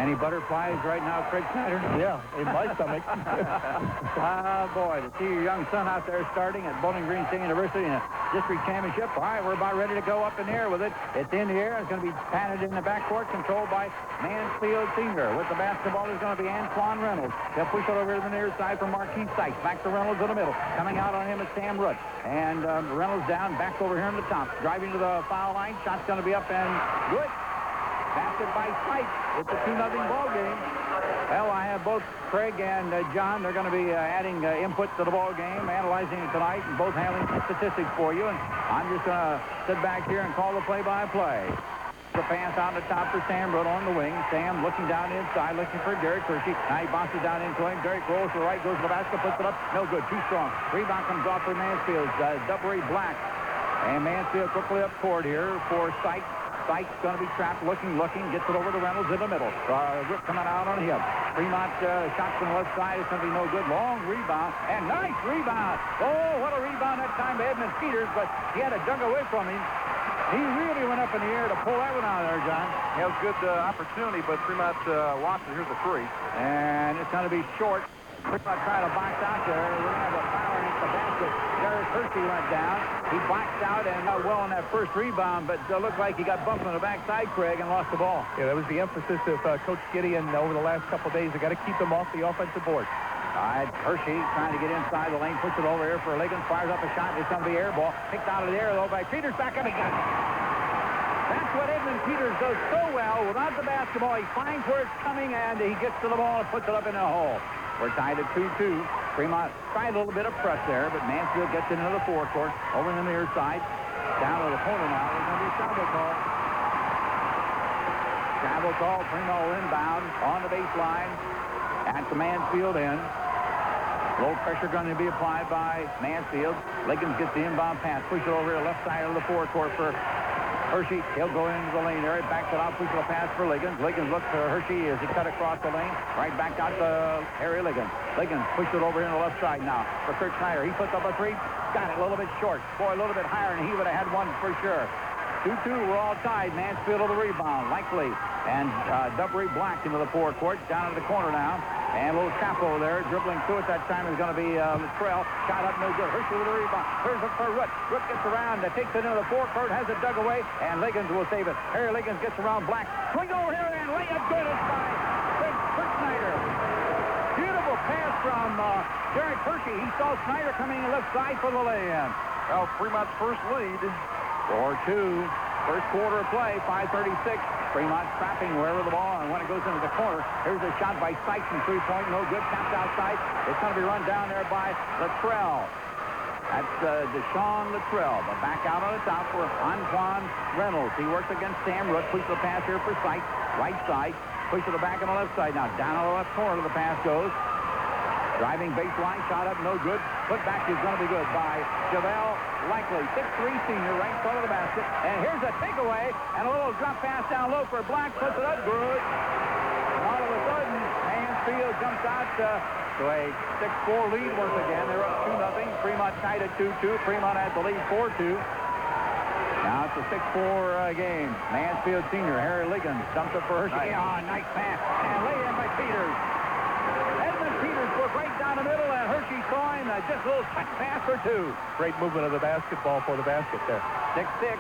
Any butterflies right now, Craig Snyder? Yeah, in my stomach. Boy, to see your young son out there starting at Bowling Green State University in a district championship. All right, we're about ready to go up in the air with it. It's in the air. It's going to be patted in the backcourt, controlled by Mansfield Senior. With the basketball is going to be Antoine Reynolds. They'll push it over to the near side for Marquis Sykes. Back to Reynolds in the middle. Coming out on him is Sam Root. And Reynolds down, back over here on the top. Driving to the foul line. Shot's going to be up and good. Basket by Sykes. It's a 2-0 ball game. Well, I have both Craig and John. They're going to be adding input to the ball game, analyzing it tonight, and both handling the statistics for you. And I'm just going to sit back here and call the play-by-play. The pass out on the top for Sam Root on the wing. Sam looking down inside, looking for Derek Hershey. Now he bounces down into him. Derek rolls to the right, goes to the basket, puts it up. No good, too strong. Rebound comes off for Mansfield. Dubry Black. And Mansfield quickly up court here for Sykes. Sykes going to be trapped, looking, gets it over to Reynolds in the middle. Rip coming out on him. Fremont shot from the left side. It's going to be no good. Long rebound, and nice rebound. Oh, what a rebound that time by Edmund Peters, but he had it dug away from him. He really went up in the air to pull that one out of there, John. Yeah, it was a good opportunity, but Fremont lost it. Here's a free. And it's going to be short. Fremont trying to box out there. We're going to have a foul against the basket. Derek Hershey went down. He boxed out and got well on that first rebound, but it looked like he got bumped on the backside, Craig, and lost the ball. Yeah, that was the emphasis of Coach Gideon over the last couple of days. They got to keep them off the offensive board. All right, Hershey trying to get inside the lane, puts it over here for Liggins, fires up a shot. It's going to be air ball. Picked out of the air, though, by Peters. Back up, he got it. That's what Edmund Peters does so well. Without the basketball, he finds where it's coming, and he gets to the ball and puts it up in the hole. We're tied at 2-2. Fremont tried a little bit of press there, but Mansfield gets into the forecourt, over in the near side. Down to the corner now. There's going to be a travel call. Travel call. Fremont inbound on the baseline at the Mansfield end. Low pressure going to be applied by Mansfield. Liggins gets the inbound pass. Push it over to the left side of the forecourt for Hershey. He'll go into the lane area, backs it out, pushes the pass for Liggins. Liggins looks for Hershey as he cut across the lane. Right back out to Harry Liggins. Liggins pushed it over in the left side now for Kurt Snyder. He puts up a three. Got it a little bit short. Boy, a little bit higher, and he would have had one for sure. 2-2, we're all tied. Mansfield of the rebound, likely. And Dubry Black into the forecourt, down to the corner now. And a little Chapo there, dribbling through it that time is going to be Luttrell. Shot up, no good. Hershey with the rebound. Here's it for Root. Root gets around, takes it into the forecourt, has it dug away, and Liggins will save it. Harry Liggins gets around Black. Swing over here and lay it good. It's by Kurt Snyder. Beautiful pass from Derek Hershey. He saw Snyder coming in the left side for the lay-in. Well, Fremont's first lead. 4-2. First quarter of play, 5:36. Fremont trapping wherever the ball, and when it goes into the corner, here's a shot by Sykes from three-point, no good, tapped outside. It's going to be run down there by Luttrell. That's Deshaun Luttrell, but back out on the top for Antoine Reynolds. He works against Sam Root, pushes the pass here for Sykes, right side, push to the back on the left side. Now down on the left corner the pass goes. Driving baseline, shot up, no good. Put back is going to be good by Javale Likely. 6'3" senior, right in front of the basket. And here's a takeaway, and a little drop pass down low for Black. Puts it up, good. And all of a sudden, Mansfield jumps out to a 6-4 lead once again. They're up 2-0. Fremont tied at 2-2. Fremont had the lead 4-2. Now it's a 6-4 game. Mansfield senior, Harry Liggins, dumps it for Hershey. Nice pass. And laid in by Peters. Peters was right down the middle, and Hershey saw him. Just a little touch pass for two. Great movement of the basketball for the basket there. 6-6.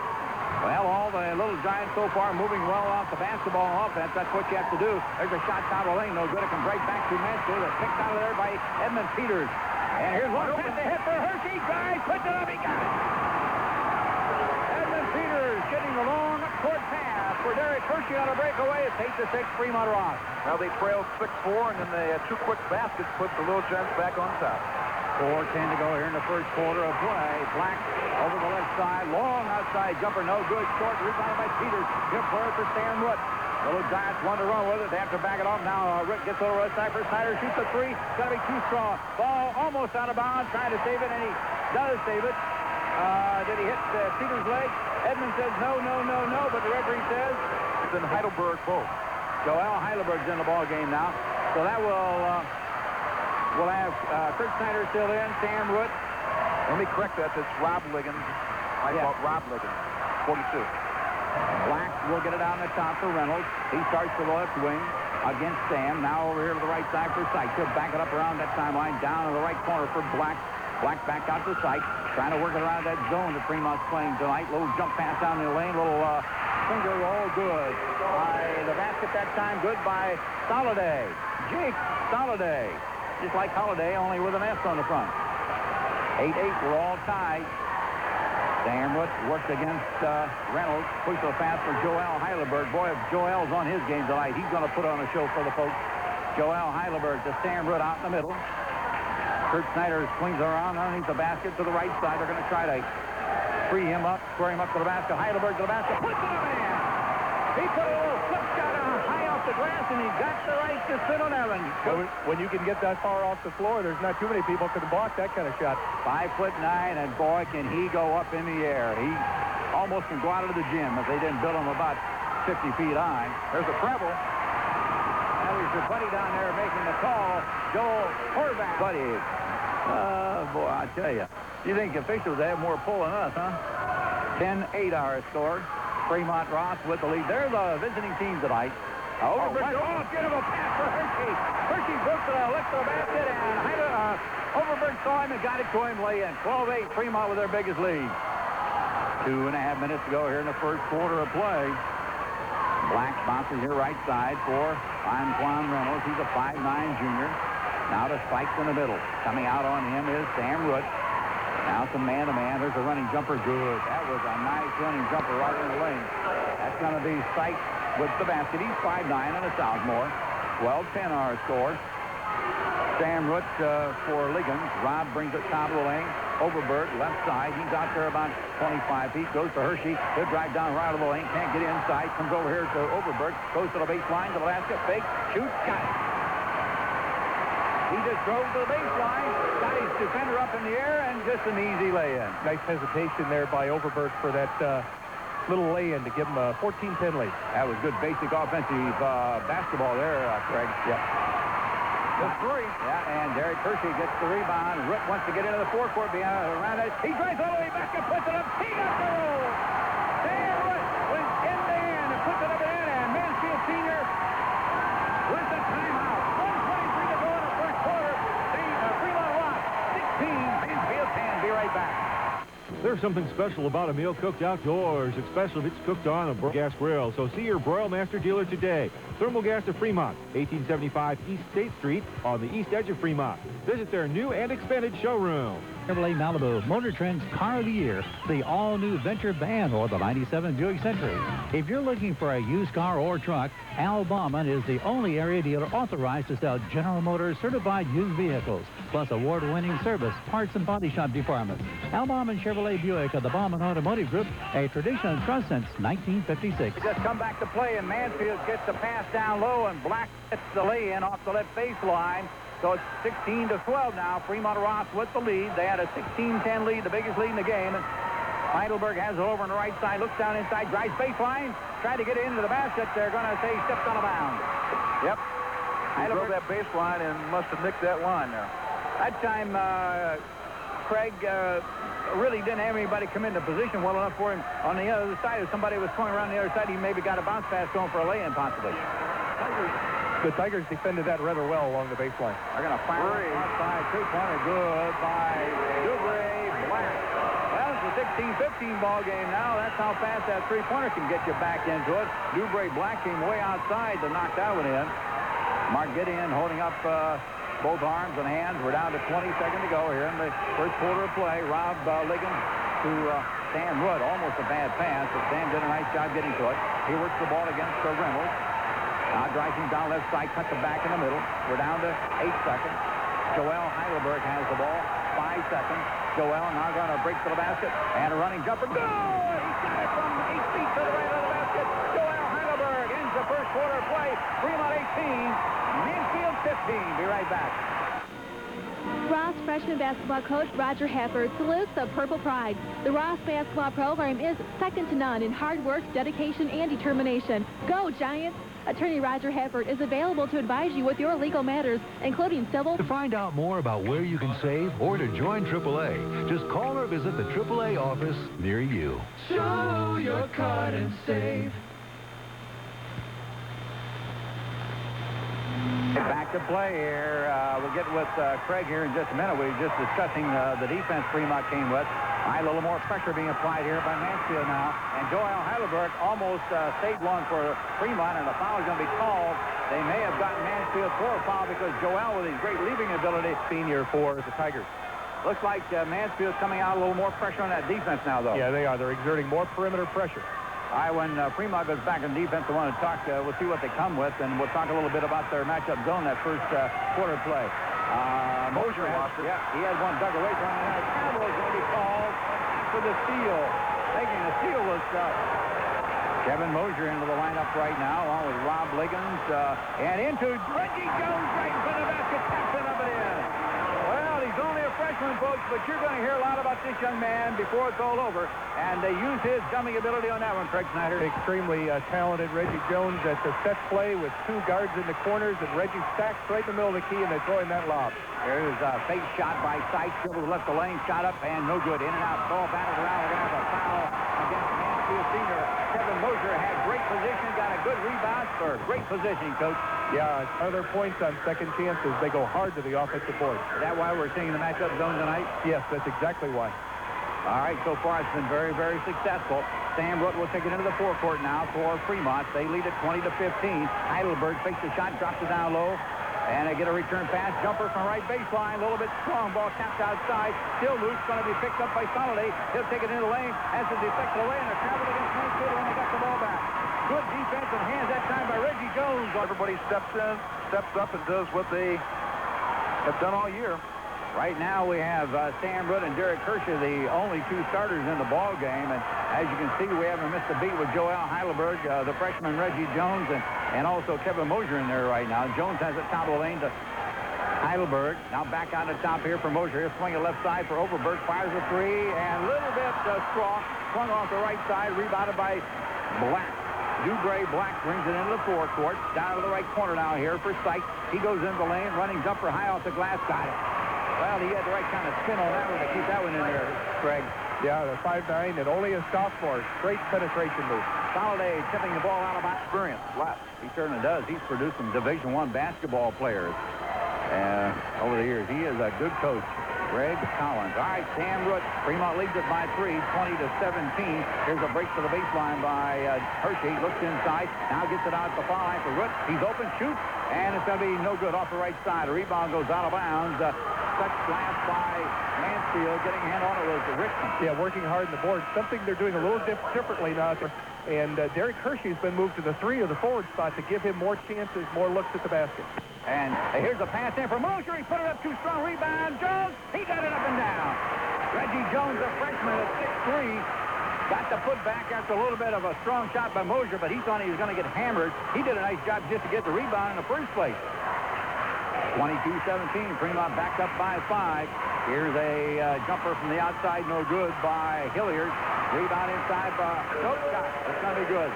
Well, all the little giants so far moving well off the basketball offense. That's what you have to do. There's a shot down the lane. No good. It comes right back to Mansfield. It's picked out of there by Edmund Peters. And here's one pass to hit for Hershey. Drives, puts it up. He got it. Edmund Peters getting the long court pass for Derek Hershey on a breakaway. It's 8-6 Fremont Rock. Now they trailed 6-4, and then they had two quick baskets, put the Little Giants back on top. 4:10 to go here in the first quarter of play. Black over the left side, long outside jumper, no good. Short rebound by Peters. Good play for Sam Root. Little Giants want to run with it. They have to back it off. Now Root gets over the left side for Snyder. Shoots a three. Going to be too strong. Ball almost out of bounds. Trying to save it, and he does save it. Did he hit Peters' leg? Edmund says no, but the referee says it's in Heidelberg both. Joel Heidelberg's in the ball game now. So that will we'll have Kurt Snyder still in, Sam Root. Let me correct that. That's Rob Liggins. I thought Rob Liggins, 42. Black will get it out on the top for Reynolds. He starts to the left wing. against Sam. Now over here to the right side for Sykes. He'll back it up around that timeline. Down in the right corner for Black. Black back out to Sykes. Trying to work it around that zone that Fremont's playing tonight. Little jump pass down the lane. Little finger roll. Good by the basket that time. Good by Soliday. Jake Soliday. Just like Holiday, only with an S on the front. 8-8. We're all tied. Sam Root works against Reynolds. Pushes the pass for Joel Heidelberg. Boy, if Joel's on his game tonight, he's going to put on a show for the folks. Joel Heidelberg to Sam Root out in the middle. Kurt Snyder swings around underneath the basket to the right side. They're going to try to free him up, square him up to the basket. Heidelberg to the basket. Puts it up in. He put a little flip shot high off the glass, and he got the right to sit on Evans. When you can get that far off the floor, there's not too many people can block that kind of shot. 5'9", and boy, can he go up in the air. He almost can go out of the gym if they didn't build him about 50 feet high. There's a treble. Now here's your buddy down there making the call, Joel Horvath. Buddy. Boy, I tell you. You think officials have more pull than us, huh? 10-8 our score. Fremont Ross with the lead. They're the visiting team tonight. Overberg, get him a pass for Hershey. Hershey broke to the left of the basket, and Overberg saw him and got it to him lay in. 12-8, Fremont with their biggest lead. 2.5 minutes to go here in the first quarter of play. Black bounces here right side for Antoine Reynolds. He's a 5'9 junior. Now to Spikes in the middle. Coming out on him is Sam Root. Now some man-to-man. There's a running jumper. Good. That was a nice running jumper right in the lane. That's going to be Sykes with the basket. He's 5'9 and a sophomore. 12-10 our score. Sam Root for Liggins. Rob brings it top of the lane. Overberg, left side. He's out there about 25 feet. Goes to Hershey. He'll drive down right of the lane. Can't get inside. Comes over here to Overberg. Goes to the baseline, to the basket. Fake. Shoots. Got it. He just drove to the baseline. Got his defender up in the air, and just an easy lay-in. Nice hesitation there by Overberg for that little lay-in to give him a 14-10 lead. That was good basic offensive basketball there, Craig. Yep. The three. Yeah, and Derek Hershey gets the rebound. Root wants to get into the forecourt around it. He drives all the way back and puts it up. He got the roll. Sam Root went in the end and puts it up in, and Mansfield Senior with the timeout. 1:23 to go in the first quarter. Fremont Rock 16. Mansfield 10. Be right back. There's something special about a meal cooked outdoors, especially if it's cooked on a gas grill. So see your Broil Master dealer today. Thermal Gas of Fremont, 1875 East State Street on the east edge of Fremont. Visit their new and expanded showroom. Chevrolet Malibu, Motor Trend's Car of the Year, the all-new Venture Van, or the 97 Buick Century. If you're looking for a used car or truck, Al Bauman is the only area dealer authorized to sell General Motors certified used vehicles, plus award-winning service, parts, and body shop departments. Al Bauman Chevrolet Buick of the Bauman Automotive Group, a tradition of trust since 1956. Just come back to play, and Mansfield gets the pass down low, and Black gets the lay-in off the left baseline. So it's 16-12 now. Fremont Ross with the lead. They had a 16-10 lead, the biggest lead in the game. And Heidelberg has it over on the right side, looks down inside, drives baseline, tried to get it into the basket. They're going to say he stepped on a bound. Yep. He drove that baseline and must have nicked that line there. That time, Craig really didn't have anybody come into position well enough for him on the other side. If somebody was coming around the other side, he maybe got a bounce pass going for a lay-in possibly. The Tigers defended that rather well along the baseline. They're going to fire outside. Two-pointer good by Dubray Black. Well, it's a 16-15 ball game now. That's how fast that three-pointer can get you back into it. Dubray Black came way outside to knock that one in. Mark Gideon holding up both arms and hands. We're down to 20 seconds to go here in the first quarter of play. Rob Liggins to Sam Root. Almost a bad pass, but Sam did a nice job getting to it. He works the ball against Reynolds. Now driving down left side, cuts it back in the middle. We're down to 8 seconds. Joel Heidelberg has the ball. 5 seconds. Joel now going to break to the basket. And a running jumper. Good! He got it from 8 feet to the right of the basket. Joel Heidelberg ends the first quarter of play. Fremont 18, Mansfield 15. Be right back. Ross freshman basketball coach Roger Hafford salutes the Purple Pride. The Ross basketball program is second to none in hard work, dedication, and determination. Go, Giants! Attorney Roger Hafford is available to advise you with your legal matters, including civil. To find out more about where you can save or to join AAA, just call or visit the AAA office near you. Show your card and save. get back to play here. We'll get with Craig here in just a minute. We were just discussing the defense Fremont came with. A little more pressure being applied here by Mansfield now. And Joel Heidelberg almost saved one for Fremont, and the foul is going to be called. They may have gotten Mansfield for a foul because Joel, with his great leaping ability, Senior for the Tigers. looks like Mansfield's coming out a little more pressure on that defense now, though. Yeah, they are. They're exerting more perimeter pressure. All right, when Fremont goes back in defense, I want to talk, we'll see what they come with, and we'll talk a little bit about their matchup zone that first quarter play. Mosier lost it. Yeah, he had one dug away from him, and a travel is going to be called for the steal. Taking the steal was Kevin Mosier into the lineup right now, along with Rob Liggins, and into Reggie Jones right in front of the basket, taps it up and in. Well, he's only a freshman, folks, but you're going to hear a lot about this young man before it's all over, and they use his jumping ability on that one, Craig Snyder. Extremely talented Reggie Jones at the set play with two guards in the corners, and Reggie stacks right in the middle of the key, and they throw in that lob. There's a face shot by Sykes, dribbles left the lane, shot up, and no good. In and out, ball batted around. We're going to have a foul against Mansfield senior. Kevin Mosier had great position, got a good rebound for great positioning, Coach. Yeah, other points on second chances. They go hard to the offensive board. Is that why we're seeing the matchup zone tonight? Yes, that's exactly why. All right, so far it's been very, very successful. Sam Root will take it into the forecourt now for Fremont. They lead it 20-15. Heidelberg fakes the shot, drops it down low. And they get a return pass. Jumper from right baseline. A little bit strong. Ball tapped outside. Still loose. Going to be picked up by Soliday. He'll take it into the lane. Has to deflect it away. And they're traveling against Mansfield when they got the ball back. Good defensive hands that time by Reggie Jones. Everybody steps up and does what they have done all year. Right now we have Sam Root and Derek Hershey, the only two starters in the ball game. And as you can see, we haven't missed a beat with Joel Heidelberg, the freshman Reggie Jones, and also Kevin Mosier in there right now. Jones has it top of the lane to Heidelberg. Now back on the top here for Mosier. He'll swing it left side for Overberg. Fires a three, and a little bit strong. Swung off the right side, rebounded by Black. Dubray Black brings it into the forecourt. Down to the right corner now here for Sykes. He goes into the lane, running jumper high off the glass. Got it. Well, he had the right kind of spin on that one to keep that one in there, Greg. Yeah, the 5'9" and only a sophomore. Great penetration move. Soliday tipping the ball out of experience. Left. He certainly does. He's produced some Division I basketball players over the years. He is a good coach. Greg Collins. All right, Sam Root. Fremont leads it by 3, 20-17. Here's a break to the baseline by Hershey. Looks inside. Now gets it out at the foul line for Root. He's open, shoots, and it's going to be no good off the right side. A rebound goes out of bounds. Such blast by Mansfield. Getting a hand on it was Richmond. Yeah, working hard on the board. Something they're doing a little differently now. And Derek Hershey's been moved to the 3 or the forward spot to give him more chances, more looks at the basket. And here's a pass in for Mosier. He put it up too strong. Rebound. Jones. He got it up and down. Reggie Jones, a freshman at 6'3", got the put back after a little bit of a strong shot by Mosier, but he thought he was going to get hammered. He did a nice job just to get the rebound in the first place. 22-17. Fremont backed up by 5. Here's a jumper from the outside. No good by Hilliard. Rebound inside by no shot. It's going to be good.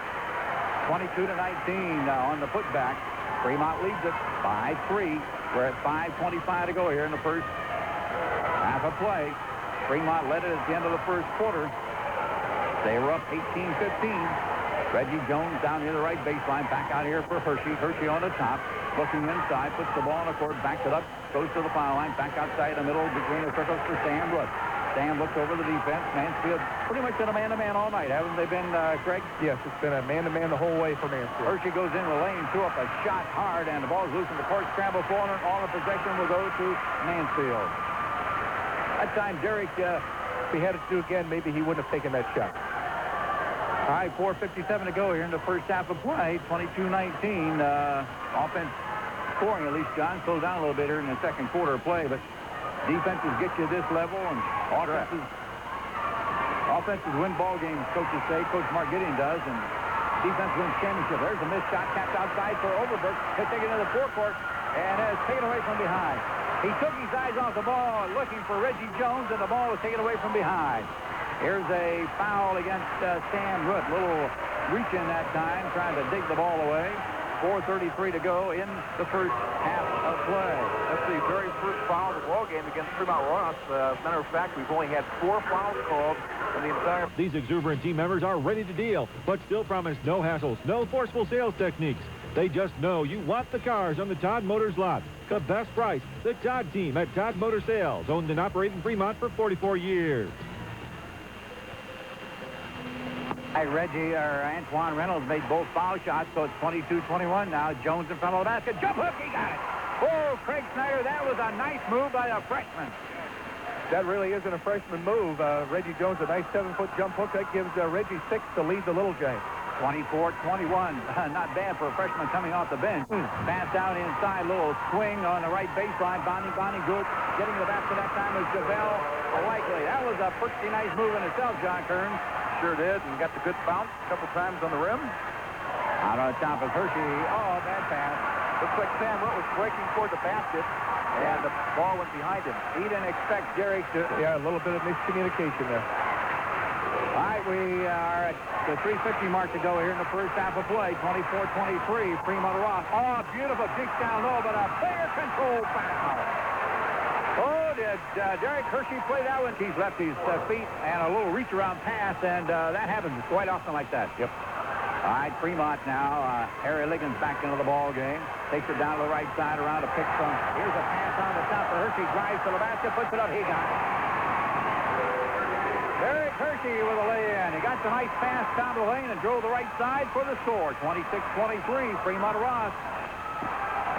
22-19 on the putback. Fremont leads it by 3. We're at 5:25 to go here in the first half of play. Fremont led it at the end of the first quarter. They were up 18-15. Reggie Jones down near the right baseline. Back out here for Hershey. Hershey on the top. Looking inside. Puts the ball on the court. Backs it up. Goes to the foul line. Back outside the middle between the circles for Sam Root. Sam looks over the defense. Mansfield pretty much been a man-to-man all night, haven't they been, Craig? Yes, it's been a man-to-man the whole way for Mansfield. Hershey goes in the lane, threw up a shot hard, and the ball's loose in the court. Scramble forward, and all the possession will go to Mansfield. That time, Derek, if he had it to do again, maybe he wouldn't have taken that shot. All right, 4:57 to go here in the first half of play. 22-19. Offense scoring, at least, John. Slowed down a little bit here in the second quarter of play, but defenses get you this level, and offenses win ball games, coaches say. Coach Mark Gideon does, and defense wins championship. There's a missed shot, tapped outside for Overberg. He'll take it into the forecourt, and it's taken away from behind. He took his eyes off the ball, looking for Reggie Jones, and the ball was taken away from behind. Here's a foul against Sam Root. Little reach in that time, trying to dig the ball away. 4:33 to go in the first half of play. That's the very first foul of the ball game against Fremont Ross. As a matter of fact, we've only had 4 fouls called in the entire... These exuberant team members are ready to deal, but still promise no hassles, no forceful sales techniques. They just know you want the cars on the Todd Motors lot. The best price, the Todd team at Todd Motor Sales, owned and operated in Fremont for 44 years. Reggie or Antoine Reynolds made both foul shots, so it's 22-21 now. Jones in front of the basket. Jump hook, he got it. Oh, Craig Snyder, that was a nice move by a freshman. That really isn't a freshman move. Reggie Jones, a nice 7-foot jump hook. That gives Reggie 6 to lead the Little Giants. 24-21. Not bad for a freshman coming off the bench. Pass down inside, little swing on the right baseline. Bonnie good. Getting the basket that time was Javale Likely. That was a pretty nice move in itself, John Kern. Sure did, and got the good bounce a couple times on the rim. Out on top of Hershey. Oh, bad pass. Looks like Sam Rutt was breaking toward the basket, and the ball went behind him. He didn't expect Derek to... Yeah, a little bit of miscommunication there. All right, we are at the 3:50 mark to go here in the first half of play. 24-23, Fremont Ross. Oh, beautiful kick down low, but a player control foul. Oh, did Derek Hershey play that one? He's left his feet and a little reach-around pass, and that happens quite often like that. Yep. All right, Fremont now. Harry Liggins back into the ball game. Takes it down to the right side around a pick from. Here's a pass on the top for Hershey. Drives to the basket, puts it up. He got it. Derek Hershey with a lay-in. He got the nice pass down the lane and drove the right side for the score. 26-23, Fremont Ross.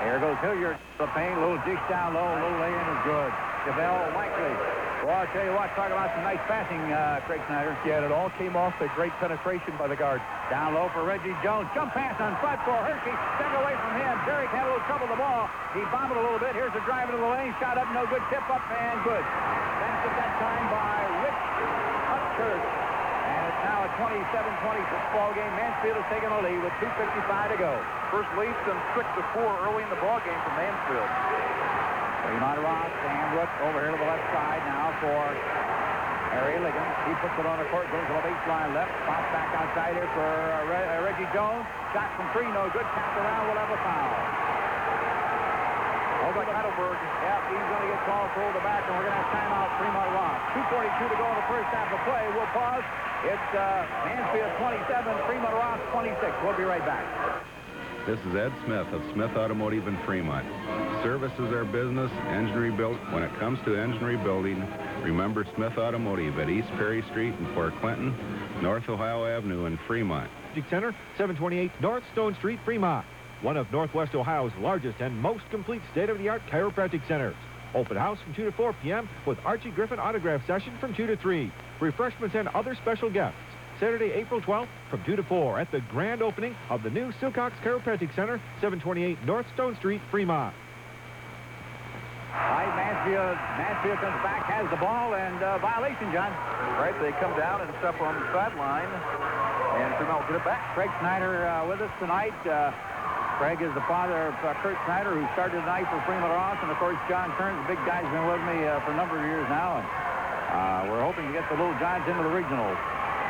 There goes Hilliard. The paint, little dish down low, little lay-in is good. Javale Likely. Well, I'll tell you what, talk about some nice passing, Craig Snyder. Yeah, and it all came off the great penetration by the guard. Down low for Reggie Jones. Jump pass on front for Hershey. Send away from him. Derek had a little trouble with the ball. He bombed it a little bit. Here's a drive into the lane. Shot up, no good. Tip up, and good. That's at that time by Rich Hutchurch. And it's now a 27-26 ball game. Mansfield is taking the lead with 2:55 to go. First lead since 6-4 early in the ball game for Mansfield. Fremont Ross, Sam Root over here to the left side now for Harry Liggins. He puts it on the court, goes to the baseline left. Pops back outside here for Reggie Jones. Shot from 3, no good. Tapped around, will have a foul. Over to Heidelberg. Yep, he's going to get called for the back, and we're going to have timeout Fremont Ross. 2:42 to go in the first half of play. We'll pause. It's Mansfield 27, Fremont Ross 26. We'll be right back. This is Ed Smith of Smith Automotive in Fremont. Service is our business, engine rebuild. When it comes to engine rebuilding, remember Smith Automotive at East Perry Street in Fort Clinton, North Ohio Avenue in Fremont. Center, 728 North Stone Street, Fremont. One of Northwest Ohio's largest and most complete state-of-the-art chiropractic centers. Open house from 2 to 4 p.m. with Archie Griffin autograph session from 2 to 3. Refreshments and other special guests. Saturday, April 12th from 2 to 4 at the grand opening of the new Silcox Chiropractic Center, 728 North Stone Street, Fremont. All right, Mansfield comes back, has the ball, and violation, John. Right, they come down and step on the sideline, and Fremont will get it back. Craig Snyder with us tonight. Craig is the father of Kurt Snyder, who started tonight for Fremont Ross, and of course John Kearns, the big guy's been with me for a number of years now, and we're hoping to get the Little Giants into the regionals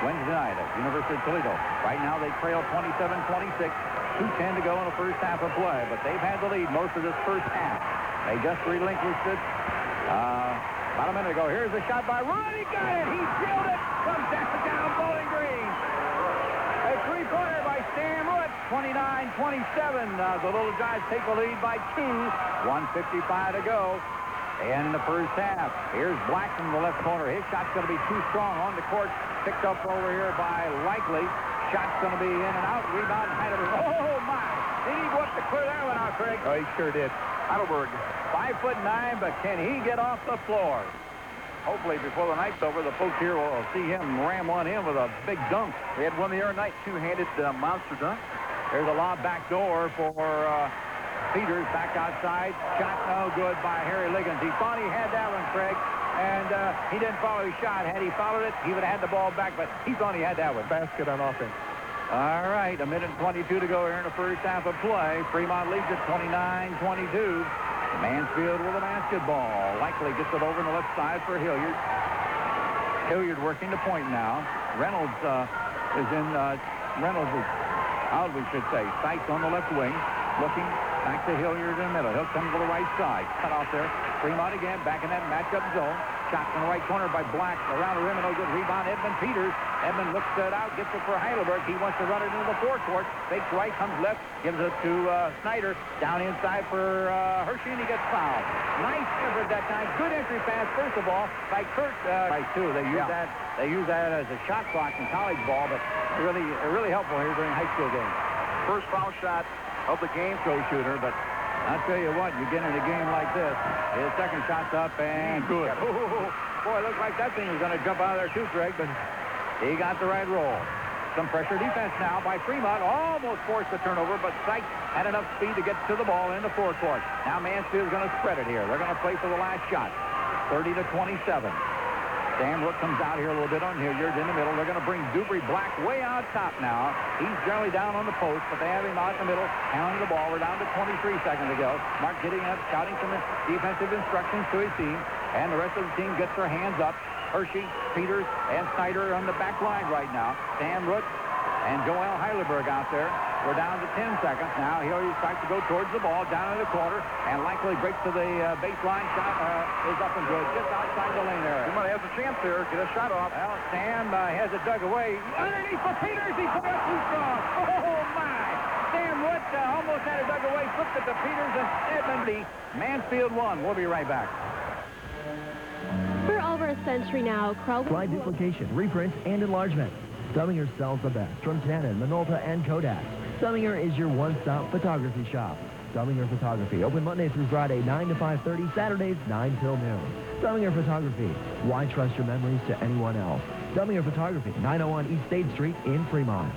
Wednesday night at University of Toledo. Right now they trail 27-26, 2:10 to go in the first half of play, but they've had the lead most of this first half. They just relinquished it about a minute ago. Here's a shot by Rudd. He got it. He drilled it. Comes down Bowling Green. A three-pointer by Sam Rudd. 29-27. The Little Giants take the lead by 2. 1:55 to go in the first half. Here's Black from the left corner. His shot's going to be too strong on the court. Picked up over here by Likely. Shot's going to be in and out. Rebound Heidelberg. Oh, my. Did he want to clear that one out, Craig? Oh, he sure did. Heidelberg, 5'9", but can he get off the floor? Hopefully before the night's over, the folks here will see him ram one in with a big dunk. we had one the other night, two-handed monster dunk. There's a lob back door for Peters back outside. Shot no good by Harry Liggins. He thought he had that one, Craig, and he didn't follow his shot. Had he followed it, he would have had the ball back, but he thought he had that one. Basket on offense. All right, 1:22 to go here in the first half of play. Fremont leads at 29-22. Mansfield with a basketball. Likely gets it over on the left side for Hilliard. Hilliard working the point now. Reynolds is out, we should say. Sights on the left wing. Looking back to Hilliard in the middle. He'll come to the right side. Cut off there. Fremont again, back in that matchup zone. Shot in the right corner by Black. Around the rim, and a good rebound. Edmund Peters. Edmund looks it out, gets it for Heidelberg. He wants to run it into the forecourt. Fakes right, comes left, gives it to Snyder. Down inside for Hershey, and he gets fouled. Nice effort that time. Good entry pass, first of all, by Kurt. Right, too. They use that. They use that as a shot clock in college ball, but really helpful here during high school games. First foul shot of the game, Joe Shooter, but I'll tell you what, you get in a game like this, his second shot's up and good. Boy, it looked like that thing was going to jump out of there too, Greg, but he got the right roll. Some pressure defense now by Fremont. Almost forced the turnover, but Sykes had enough speed to get to the ball in the forecourt. Now Mansfield's going to spread it here. They're going to play for the last shot. 30-27. Sam Rook comes out here a little bit on Hilliard in the middle. They're going to bring Dubry Black way out top now. He's generally down on the post, but they have him out in the middle, pounding the ball. We're down to 23 seconds to go. Mark getting up, shouting some defensive instructions to his team, and the rest of the team gets their hands up. Hershey, Peters, and Snyder on the back line right now. Sam Rook and Joel Heidelberg out there. We're down to 10 seconds now. He already starts to go towards the ball, down in the corner, and likely breaks to the baseline. Shot is up and good, just outside the lane there. He might have a chance there, get a shot off. Well, Sam has it dug away. Underneath for Peters, he put up too strong. Oh, my. Sam Wood almost had it dug away, flipped it to Peters, and Edmund. Mansfield won. We'll be right back. For over a century now, Kroger... Slide duplication, reprint, and enlargement. Dumminger sells the best from Canon, Minolta, and Kodak. Dumminger is your one-stop photography shop. Dumminger Photography, open Monday through Friday, 9 to 5:30, Saturdays, 9 till noon. Dumminger Photography, why trust your memories to anyone else? Dumminger Photography, 901 East State Street in Fremont.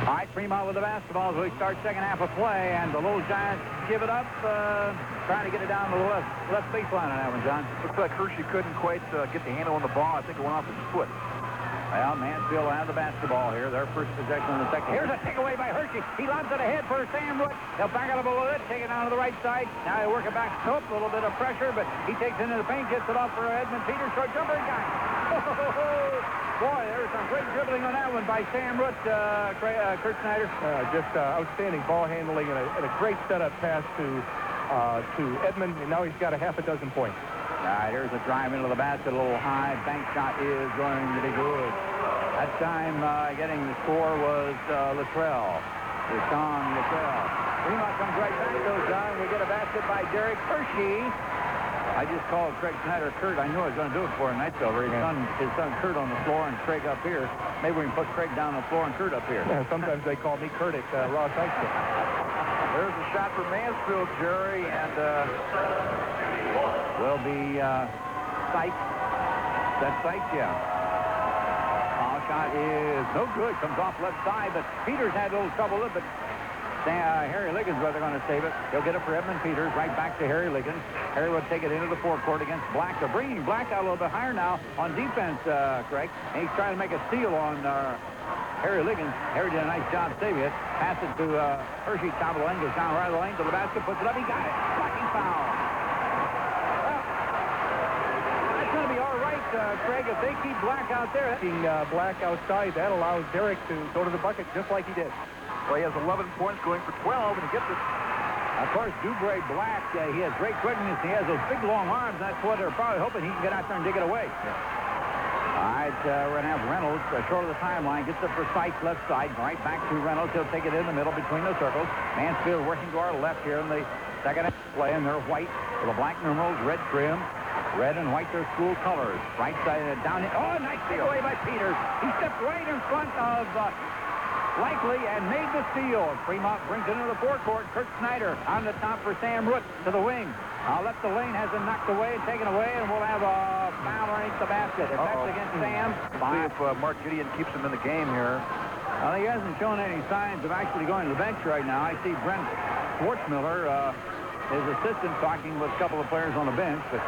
All right, Fremont with the basketball as we start second half of play, and the Little Giants give it up, trying to get it down to the left baseline on that one, John. Looks like Hershey couldn't quite get the handle on the ball. I think it went off his foot. Well, Mansfield will have the basketball here. Their first possession in the second. Here's a takeaway by Hershey. He lobs it ahead for Sam Rook. They'll back out below it, take it down to the right side. Now they work it back. Nope, a little bit of pressure, but he takes it into the paint, gets it off for Edmund Peters. Short jumper, and got it. Boy, there was some great dribbling on that one by Sam Root, Kurt Snyder. Just outstanding ball handling and a great setup pass to Edmund, and now he's got a half a dozen points. All right, here's a drive into the basket, a little high. Bank shot is going to be good. That time getting the score was Luttrell. Deshaun Luttrell. Fremont comes right back, though, John. We get a basket by Derek Hershey. I just called Craig Snyder Kurt. I knew I was going to do it for him. That's over. His son Kurt on the floor and Craig up here. Maybe we can put Craig down on the floor and Kurt up here. Yeah, sometimes they call me Kurt at Ross High School. There's a shot for Mansfield, Jerry, and will be Sykes. That's Sykes, yeah. Foul shot is no good. Comes off left side, but Peters had a little trouble with it, but Harry Liggins, they're going to save it. He'll get it for Edmund Peters, right back to Harry Liggins. Harry will take it into the forecourt against Black. They're bringing Black out a little bit higher now on defense, Craig. And he's trying to make a steal on Harry Liggins. Harry did a nice job saving it. Pass it to Hershey, top of the lane, goes down right of the lane to the basket, puts it up. He got it. Blocking foul. Well, that's going to be all right, Craig, if they keep Black out there. Keeping Black outside, that allows Derek to go to the bucket just like he did. Well, he has 11 points going for 12, and he gets it. Of course, Dubray Black, he has great quickness. He has those big, long arms. That's what they're probably hoping he can get out there and dig it away. Yeah. All right, we're going to have Reynolds short of the timeline. Gets it for Sykes, left side. Right back to Reynolds. He'll take it in the middle between the circles. Mansfield working to our left here in the second half play, and they're white with the black numerals, red trim. Red and white, their school colors. Right side, down in. Oh, nice takeaway by Peters. He stepped right in front of Likely and made the steal. Fremont brings it into the forecourt. Kurt Snyder on the top for Sam Root to the wing. Left the lane, has it knocked away, taken away, and we'll have a foul underneath the basket. If that's against Sam, see if Mark Gideon keeps him in the game here. Well, he hasn't shown any signs of actually going to the bench right now. I see Brent Schwartzmiller, his assistant, talking with a couple of players on the bench. But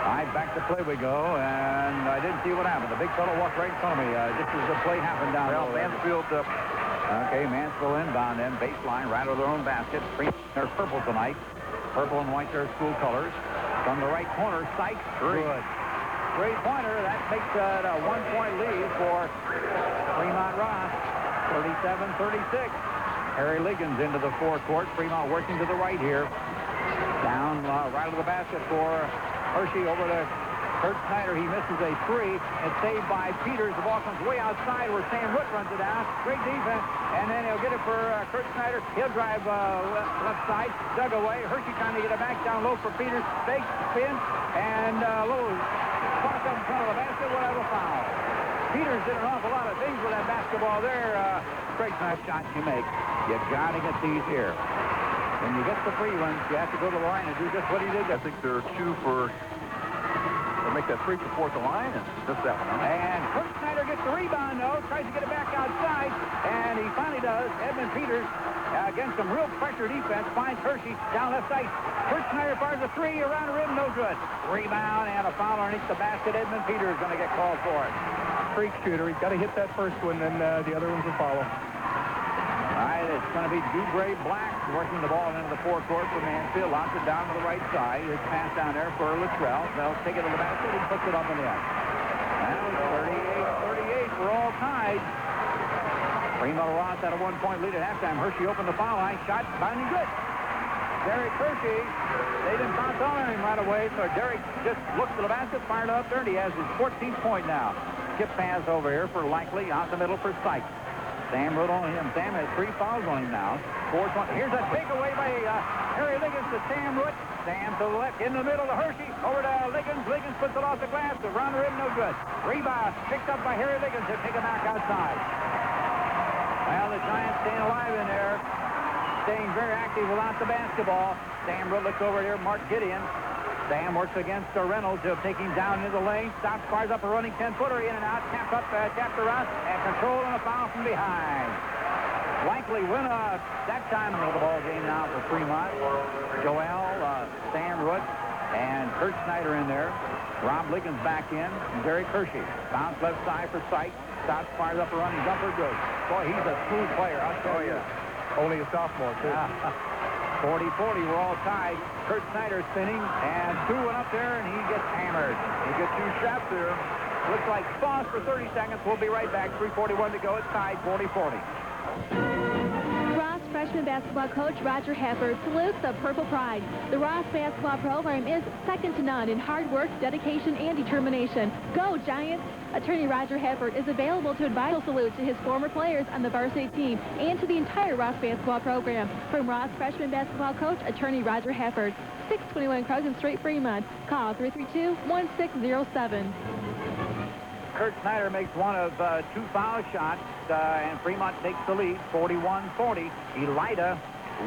all right, back to play we go, and I didn't see what happened. The big fellow walked right in front of me just as the play happened down there. Well, Mansfield... Okay, Mansfield inbound then. Baseline, right over their own basket. They're purple tonight. Purple and white, their school colors. From the right corner, Sykes. Good. Three-pointer. That makes it a one-point lead for Fremont Ross. 37-36. Harry Liggins into the forecourt. Fremont working to the right here. Down right of the basket for Hershey over to Kurt Snyder. He misses a three. It's saved by Peters. The ball comes way outside where Sam Root runs it down. Great defense. And then he'll get it for Kurt Snyder. He'll drive left side. Dug away. Hershey trying to get it back down low for Peters. Fake, spin, and a little toss up in front of the basket. We'll have a foul. Peters did an awful lot of things with that basketball there. Great nice shot you make. You got to get these here. When you get the free ones, you have to go to the line and do just what he did. I think there are two for... They'll make that free to fourth the line and miss that one. And Kurt Snyder gets the rebound, though. Tries to get it back outside. And he finally does. Edmund Peters, against some real pressure defense, finds Hershey down left side. Kurt Snyder fires a three around the rim. No good. Rebound and a foul underneath the basket. Edmund Peters is going to get called for it. Freak shooter. He's got to hit that first one, then the other ones will follow. All right, it's going to be Dubray Black working the ball into the forecourt for Mansfield. Launches it down to the right side. His pass down there for Luttrell. They'll take it to the basket and puts it up in the end. Now 38-38. We're all tied. Fremont Ross had a 1-point lead at halftime. Hershey opened the foul line. Shot finally good. Derek Hershey, they didn't bounce on him right away, so Derek just looked to the basket, fired up there, and he has his 14th point now. Skip pass over here for Likely, out the middle for Sykes. Sam wrote on him. Sam has 3 fouls on him now. 4-20. Here's a takeaway by Harry Liggins to Sam Root. Sam to the left, in the middle to Hershey. Over to Liggins. Liggins puts it off the glass. Around the rim, no good. Rebound picked up by Harry Liggins. He'll take it back outside. Well, the Giants staying alive in there. Staying very active without the basketball. Sam Root looks over here. Mark Gideon. Sam works against Reynolds. He'll take him down into the lane. Stops, fires up a running 10-footer. In and out. Tapped up, tapped around. And control and a foul from behind. Likely win that time into the ball game now for Fremont. Joel, Sam Root, and Kurt Snyder in there. Rob Liggins back in. And Derek Hershey. Bounce left side for Sykes. Stops, fires up a running jumper. Good. Boy, he's a smooth player. I'll tell you. Only a sophomore, too. 40-40, we're all tied. Kurt Snyder spinning, and 2 went up there, and he gets hammered. He gets 2 shots there. Looks like pause for 30 seconds. We'll be right back. 3:41 to go. It's tied 40-40. Ross freshman basketball coach Roger Hafford salutes the Purple Pride. The Ross basketball program is second to none in hard work, dedication, and determination. Go, Giants! Attorney Roger Hafford is available to advise a salute to his former players on the varsity team and to the entire Ross basketball program. From Ross freshman basketball coach, Attorney Roger Hafford, 621 Croghan Street, Fremont. Call 332-1607. Kurt Snyder makes one of 2 foul shots, and Fremont takes the lead, 41-40. Elida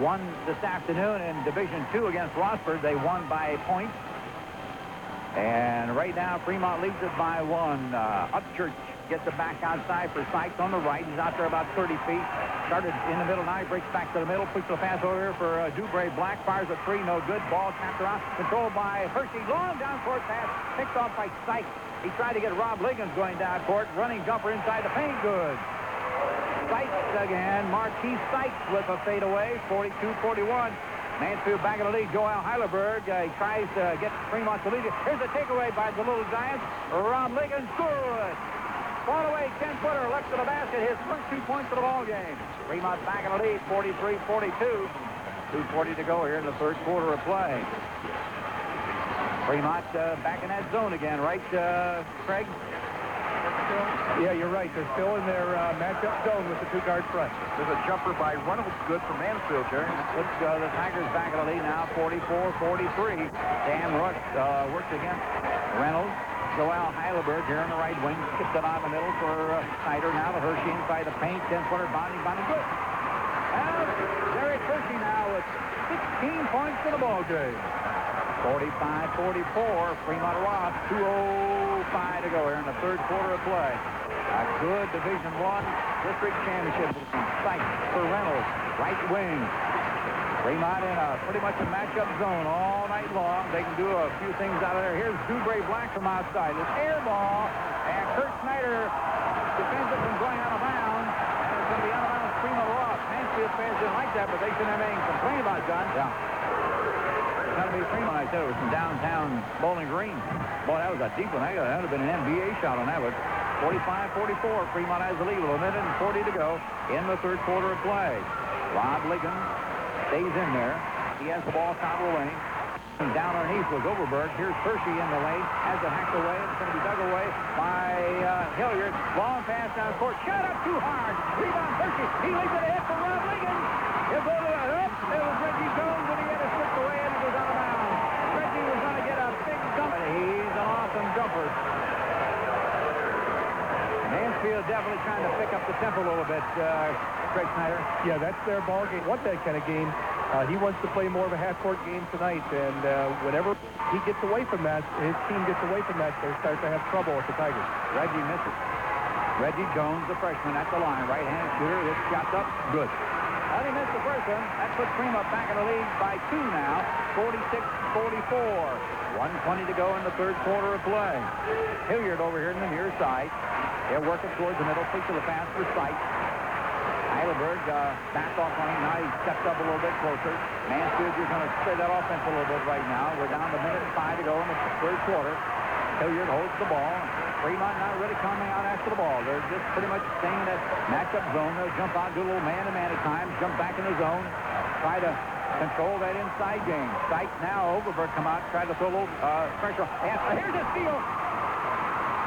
won this afternoon in Division II against Rossford. They won by a point. And right now, Fremont leads it by 1. Upchurch gets it back outside for Sykes on the right. He's out there about 30 feet. Started in the middle. Now he breaks back to the middle. Puts the pass over here for Dubray Black. Fires a 3. No good. Ball tapped around. Controlled by Hershey. Long down court pass. Picked off by Sykes. He tried to get Rob Liggins going down court. Running jumper inside the paint. Good. Sykes again. Marquis Sykes with a fadeaway. 42-41. Mansfield back in the lead. Joel Heidelberg. He tries to get Fremont to lead. Here's a takeaway by the Little Giants. Rob Liggins. Good. Fall away, 10-footer, left to the basket. His first 2 points of the ball game. Fremont back in the lead, 43-42. 2:40 to go here in the third quarter of play. Fremont back in that zone again, right, Craig? Yeah, you're right. They're still in their matchup zone with the 2-guard front. There's a jumper by Reynolds, good for Mansfield, Jerry. Let's go. The Tigers back in the lead now, 44-43. Dan Rush works against Reynolds. Joel Heidelberg here in the right wing. Skipped it out in the middle for Snyder. Now to Hershey inside the paint. 10-footer, bounding, good. And Derek Hershey now with 16 points for the ball game. 45-44. Fremont Ross. 2:05 to go here in the third quarter of play. A good Division I district championship. Sykes for Reynolds. Right wing. Fremont in pretty much a matchup zone all night long. They can do a few things out of there. Here's Dubray Black from outside. This air ball, and Kurt Snyder defends it from going out of bounds. And it's going to be out of bounds. Fremont Ross. Mansfield fans didn't like that, but they shouldn't have anything to complain about, John. Yeah. It's got to be Fremont. I said it was from downtown Bowling Green. Boy, that was a deep one. That would have been an NBA shot on that one. 45-44. Fremont has the lead with 1:40 to go in the third quarter of play. Rob Liggins stays in there. He has the ball top of the lane. Down underneath was Overberg. Here's Hershey in the lane. Has it hacked away. It's going to be dug away by Hilliard. Long pass down court. Shot up too hard. Rebound Hershey. He leaves it ahead for Rob Liggins. He'll go to the hoop. It was Reggie Jones, and he had to slip away, and it goes out of bounds. Reggie was going to get a big jump. He's an awesome jumper. Mansfield definitely trying to pick up the tempo a little bit, Craig Snyder. Yeah, that's their ball game. Want that kind of game. He wants to play more of a half-court game tonight, and whenever he gets away from that, his team gets away from that, they start to have trouble with the Tigers. Reggie misses. Reggie Jones, the freshman, at the line. Right-handed shooter. This shot's up. Good. Well, he missed the first one. That puts Fremont back in the lead by 2 now. 46-44. 1:20 to go in the third quarter of play. Hilliard over here in the near side. They're working towards the middle. Takes to the pass for Sight. Heidelberg backed off on him. Now he stepped up a little bit closer. Mansfield is going to spread that offense a little bit right now. We're down to 1:05 to go in the third quarter. Hilliard holds the ball. Fremont not really coming out after the ball. They're just pretty much staying in that matchup zone. They'll jump out, do a little man-to-man at times, jump back in the zone, try to control that inside game. Sight now, Overberg come out, try to throw a little pressure. And here's a steal.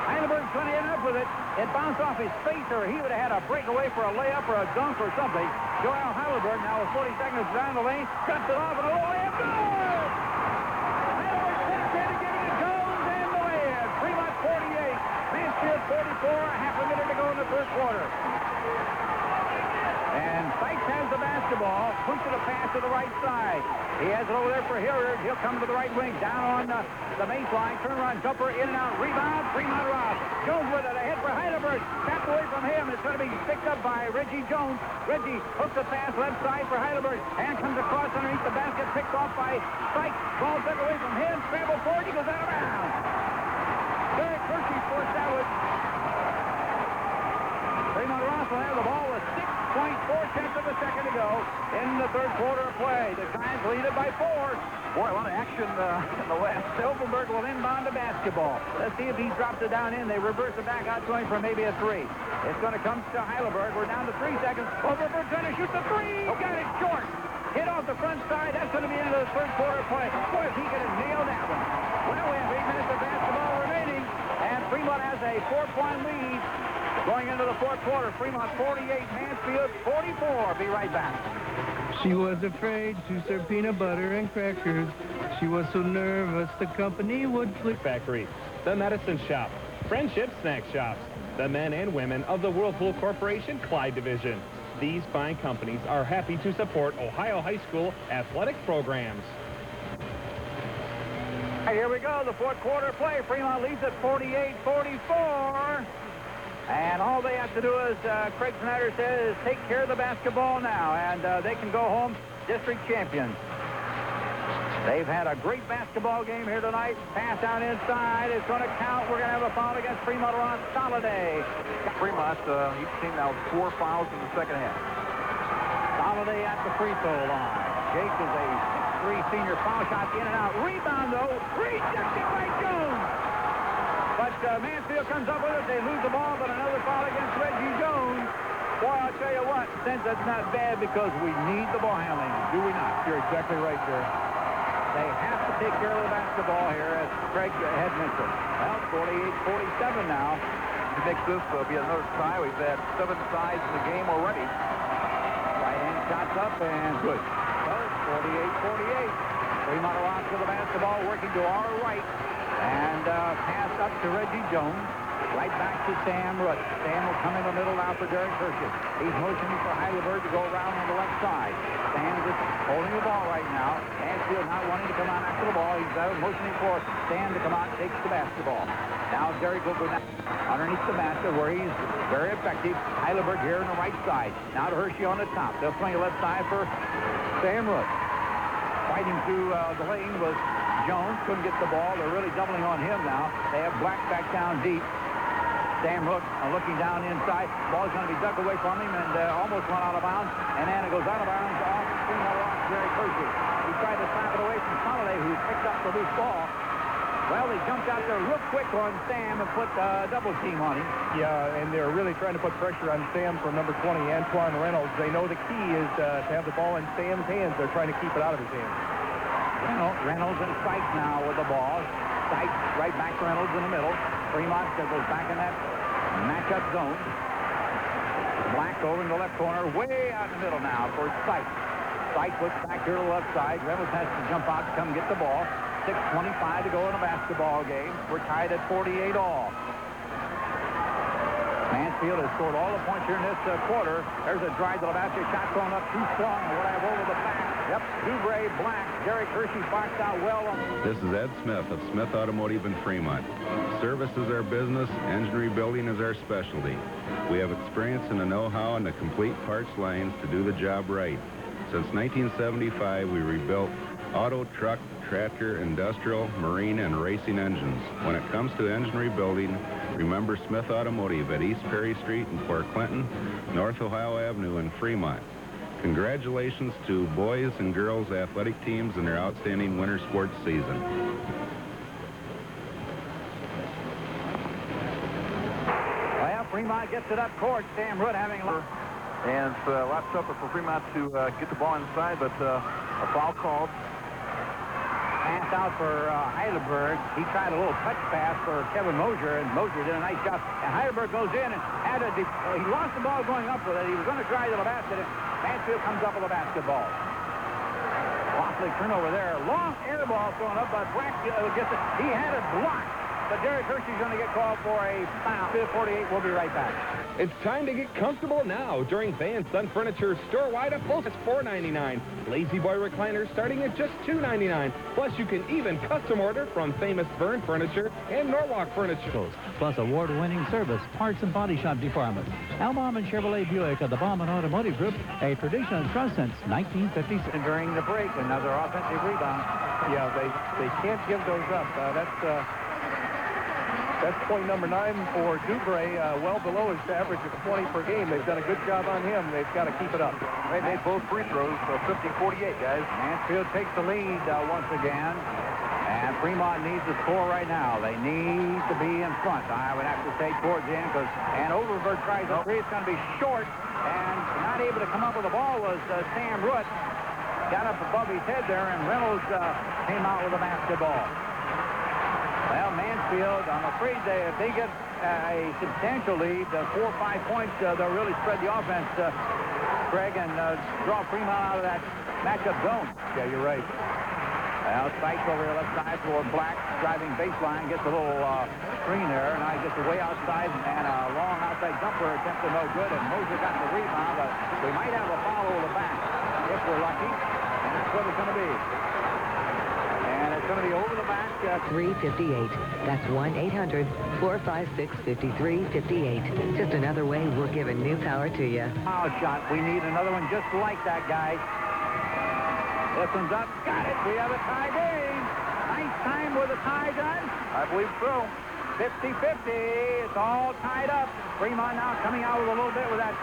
Heidelberg's going to end up with it. It bounced off his face, or he would have had a breakaway for a layup or a dunk or something. Joel Heidelberg now with 40 seconds down the lane, cuts it off and a little layup. Good! Heidelberg penetrated, giving it Jones and the layup. Fremont 48, Mansfield 44, a half a minute to go in the first quarter. And Sykes has the basketball, pushes a pass to the right side. He has it over there for Hilliard. He'll come to the right wing, down on the baseline, turn around, jumper, in and out, rebound, Fremont Ross. Jones with it, ahead for Heidelberg. Tapped away from him. It's going to be picked up by Reggie Jones. Reggie hooks the pass left side for Heidelberg. Hand comes across underneath the basket, picked off by Sykes. Ball took away from him, scramble forward, he goes out of bounds. Derek Hershey forced out. Fremont Ross will have the ball with 6.4 of a second to go in the third quarter of play. The Giants lead it by 4. Boy, a lot of action in the last. Silverberg will inbound the basketball. Let's see if he drops it down in. They reverse it back out to him for maybe a 3. It's going to come to Heidelberg. We're down to 3 seconds. Overberg's going to shoot the 3. Got it short. Hit off the front side. That's going to be into the third quarter play. Boy, if he could have nailed that one. Well, we have 8 minutes of basketball remaining, and Fremont has a 4-point lead. Going into the fourth quarter, Fremont 48, Mansfield 44. Be right back. She was afraid to serve peanut butter and crackers. She was so nervous the company would flip. Factory, the Medicine Shop, Friendship Snack Shops, the men and women of the Whirlpool Corporation Clyde Division. These fine companies are happy to support Ohio high school athletic programs. Here we go, the fourth quarter play. Fremont leads at 48-44. And all they have to do is, Craig Snyder says, take care of the basketball now, and they can go home district champions. They've had a great basketball game here tonight. Pass down inside. It's going to count. We're going to have a foul against Fremont on Soliday. Fremont, each team now 4 fouls in the second half. Soliday at the free throw line. Jake is a 6'3" senior, foul shot in and out. Rebound, though. Rejected by Jones. But Mansfield comes up with it. They lose the ball, but another foul against Reggie Jones. Boy, I'll tell you what, since that's not bad because we need the ball handling, do we not? You're exactly right, Jerry. They have to take care of the basketball here, as Craig had mentioned. Well, 48-47 now. To make this be another tie, we've had 7 ties in the game already. Right-hand shots up and good. So, 48-48. Fremont Ross with the basketball, working to our right. And pass up to Reggie Jones. Right back to Sam Root. Sam will come in the middle now for Derek Hershey. He's motioning for Heidelberg to go around on the left side. Sam just holding the ball right now. Mansfield not wanting to come out after the ball. He's motioning for Sam to come out and take the basketball. Now Derek will go down underneath the basket where he's very effective. Heidelberg here on the right side. Now to Hershey on the top. They'll swing the left side for Sam Root. Fighting through the lane was Jones. Couldn't get the ball. They're really doubling on him now. They have Black back down deep. Sam Rook looking down inside. Ball's going to be dug away from him and almost run out of bounds. And then it goes out of bounds off Fremont Ross, Jerry Hershey. He tried to slap it away from Soliday, who picked up the loose ball. Well, they jumped out there real quick on Sam and put double team on him. Yeah, and they're really trying to put pressure on Sam from number 20, Antoine Reynolds. They know the key is to have the ball in Sam's hands. They're trying to keep it out of his hands. Reynolds and Sykes now with the ball. Sykes right back to Reynolds in the middle. Fremont goes back in that matchup zone. Black over in the left corner, way out in the middle now for Sykes. Sykes looks back here to the left side. Reynolds has to jump out to come get the ball. 6:25 to go in a basketball game. We're tied at 48 all. Mansfield has scored all the points here in this quarter. There's a drive to the basket. Shot thrown up too strong. What I have over the back. Yep. Dubray, Black. Derek Hershey boxed out well. This is Ed Smith of Smith Automotive in Fremont. Service is our business. Engine rebuilding is our specialty. We have experience and the know-how and the complete parts lines to do the job right. Since 1975, we rebuilt auto, truck, tractor, industrial, marine, and racing engines. When it comes to engine rebuilding, remember Smith Automotive at East Perry Street in Port Clinton, North Ohio Avenue in Fremont. Congratulations to boys and girls athletic teams in their outstanding winter sports season. Well, Fremont gets it up court. Sam Root having a... And it's a lot tougher for Fremont to get the ball inside, but a foul called. Pass out for Heidelberg. He tried a little touch pass for Kevin Mosier, and Mosier did a nice job. And Heidelberg goes in and he lost the ball going up with it. He was going to drive to the basket, and Mansfield comes up with a basketball. Costly turnover there. Long air ball thrown up by Black. Gets it. He had it blocked. But Derek Hershey's going to get called for a foul. 48. We'll be right back. It's time to get comfortable now during Van Sun Furniture's store-wide at Full. It's $4.99. Lazy Boy recliners starting at just $2.99. Plus, you can even custom order from famous Vern Furniture and Norwalk Furniture. Plus award-winning service, parts and body shop departments. Al Bauman Chevrolet Buick of the Bauman Automotive Group, a tradition of trust since 1956. And during the break, another offensive rebound. Yeah, they can't give those up. That's point number 9 for Dubray, well below his average of 20 per game. They've done a good job on him. They've got to keep it up. They made both free throws, so 50-48, guys. Mansfield takes the lead once again. And Fremont needs to score right now. They need to be in front. I would have to say towards the end, and Overberg tries a three. It's going to be short, and not able to come up with the ball was Sam Root. Got up above his head there, and Reynolds came out with a basketball. Well, Mansfield, I'm afraid if they get a substantial lead, 4 or 5 points, they'll really spread the offense, Craig, and draw Fremont out of that matchup zone. Yeah, you're right. Well, Sykes over here left side for Black, driving baseline, gets a little screen there, and I gets way outside, and a long outside jumper attempt to no good, and Mosier got the rebound, but we might have a foul over the back if we're lucky, and that's what it's going to be. And it's going to be over the back. 358. That's 1-800-456-5358. Just another way we're giving new power to you. Foul shot. We need another one just like that, guys. This one's up. Got it. We have a tie game. Nice time with a tie done. I believe so. 50-50. It's all tied up. Fremont now coming out with a little bit with that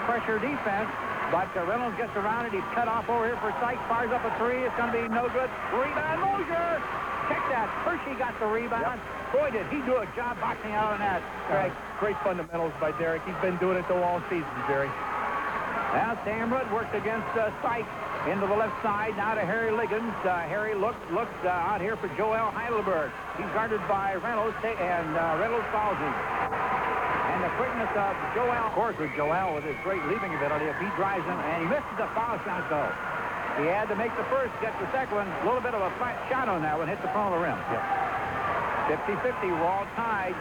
pressure defense. But Reynolds gets around it. He's cut off over here for Sykes. Fires up a three. It's going to be no good. Rebound, Mosier. Check that. Hershey got the rebound. Yep. Boy, did he do a job boxing out on that. Craig, great fundamentals by Derek. He's been doing it all season, Jerry. Now, Sam Root works against Sykes into the left side. Now to Harry Liggins. Harry looks out here for Joel Heidelberg. He's guarded by Reynolds, and Reynolds fouls him. And the quickness of Joel, of course, with Joel with his great leaping ability, if he drives him, and he misses the foul shot, though. He had to make the first, get the second one. A little bit of a flat shot on that one, hit the front of the rim. Yep. 50-50, we're all tied.